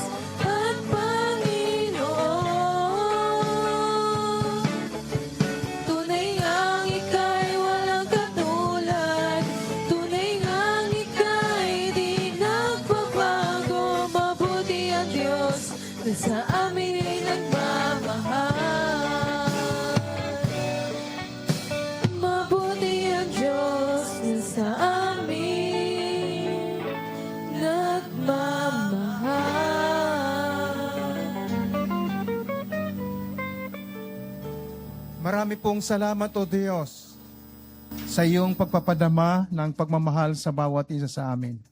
at Panginoon. Tunay ngang ika'y walang katulad, tunay ngang ika'y di nagbabago. Mabuti ang Diyos na sa amin ay nagmamahal. Mabuti ang Diyos na sa amin nagmamahal. Marami pong salamat, O Diyos, sa iyong pagpapadama ng pagmamahal sa bawat isa sa amin.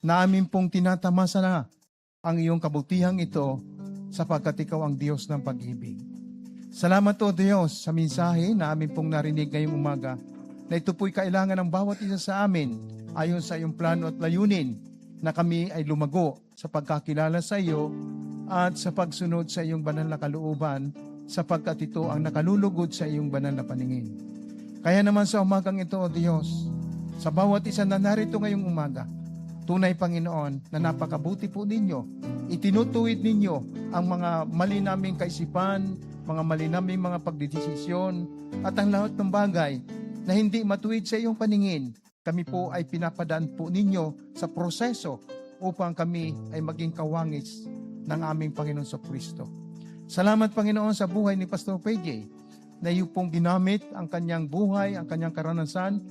Na amin pong tinatamasa na ang iyong kabutihang ito sapagkat ikaw ang Diyos ng pag-ibig. Salamat, O Diyos, sa mensahe na amin pong narinig ngayong umaga na ito po'y kailangan ng bawat isa sa amin ayon sa iyong plano at layunin na kami ay lumago sa pagkakilala sa iyo at sa pagsunod sa iyong banal na kalooban sapagkat ito ang nakalulugod sa iyong banal na paningin. Kaya naman sa umagang ito, O Diyos, sa bawat isa na narito ngayong umaga, tunay, Panginoon, na napakabuti po ninyo. Itinutuwid ninyo ang mga mali naming kaisipan, mga mali naming mga pagdidesisyon, at ang lahat ng bagay na hindi matuwid sa iyong paningin. Kami po ay pinapadaan po ninyo sa proseso upang kami ay maging kawangis ng aming Panginoon sa Kristo. Salamat, Panginoon, sa buhay ni Pastor PJ na iyo pong ginamit ang kanyang buhay, ang kanyang karanasan,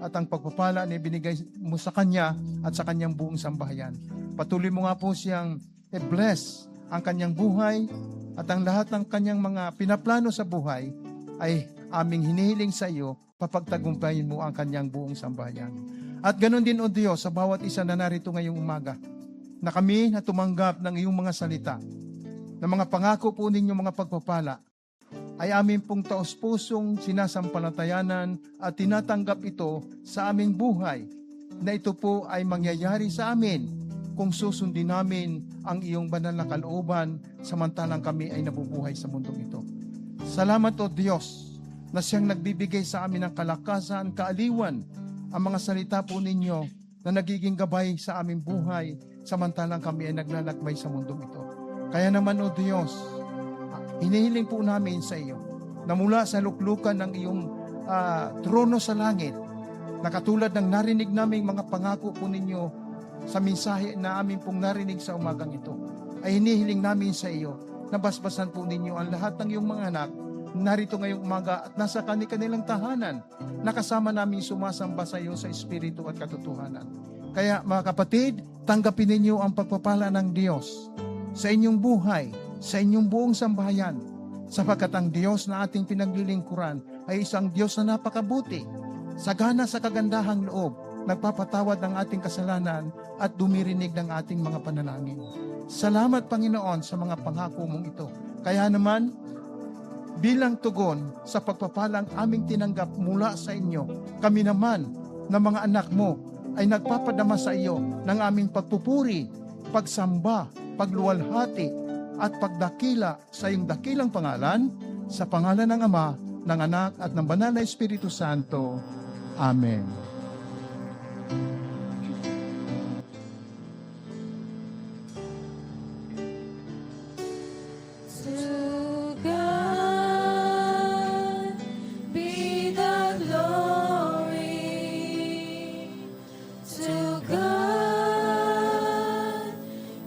at ang pagpapala na ibinigay mo sa kanya at sa kanyang buong sambahayan. Patuloy mo nga po siyang i-bless ang kanyang buhay at ang lahat ng kanyang mga pinaplano sa buhay ay aming hinihiling sa iyo, papagtagumpayin mo ang kanyang buong sambahayan. At ganon din, O Diyos, sa bawat isa na narito ngayong umaga, na kami na tumanggap ng iyong mga salita, na mga pangako po ninyong mga pagpapala, ay amin pong taos-pusong sinasampalatayanan at tinatanggap ito sa aming buhay, na ito po ay mangyayari sa amin kung susundin namin ang iyong banal na kalooban samantalang kami ay nabubuhay sa mundong ito. Salamat, O Diyos, na siyang nagbibigay sa amin ng kalakasan, kaaliwan, ang mga salita po ninyo na nagiging gabay sa aming buhay samantalang kami ay naglalakbay sa mundong ito. Kaya naman, O Diyos, hinihiling po namin sa iyo na mula sa luklukan ng iyong trono sa langit, na katulad ng narinig naming mga pangako po ninyo sa mensahe na amin pong narinig sa umagang ito, ay hinihiling namin sa iyo na basbasan po ninyo ang lahat ng iyong mga anak narito ngayong umaga at nasa kanilang tahanan, nakasama namin sumasamba sa iyo sa Espiritu at katotohanan. Kaya mga kapatid, tanggapin ninyo ang pagpapala ng Diyos sa inyong buhay, sa inyong buong sambahayan, sapagkat ang Diyos na ating pinaglilingkuran ay isang Diyos na napakabuti, sagana sa kagandahang loob, nagpapatawad ng ating kasalanan at dumirinig ng ating mga panalangin. Salamat, Panginoon, sa mga pangako mong ito. Kaya naman, bilang tugon sa pagpapalang aming tinanggap mula sa inyo, kami naman na mga anak mo ay nagpapadama sa iyo ng aming pagpupuri, pagsamba, pagluwalhati at pagdakila sa iyong dakilang pangalan, sa pangalan ng Ama, ng Anak at ng Banal na Espiritu Santo. Amen. To God be the glory. To God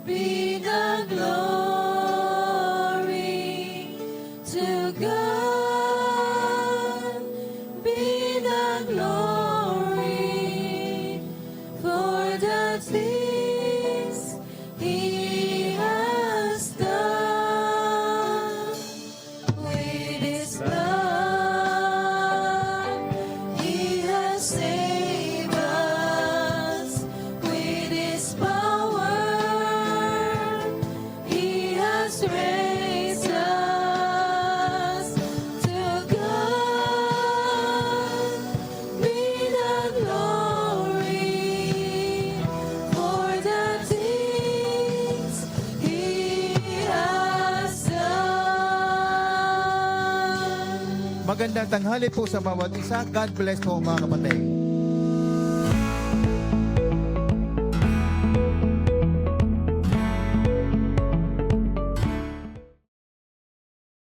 be the glory. To God be the glory for the things He has done. With His blood, He has saved us. With His power, He has raised us. To God be the glory for the things He has done. Magandang tanghali po sa bawat isa. God bless po mga kapatid.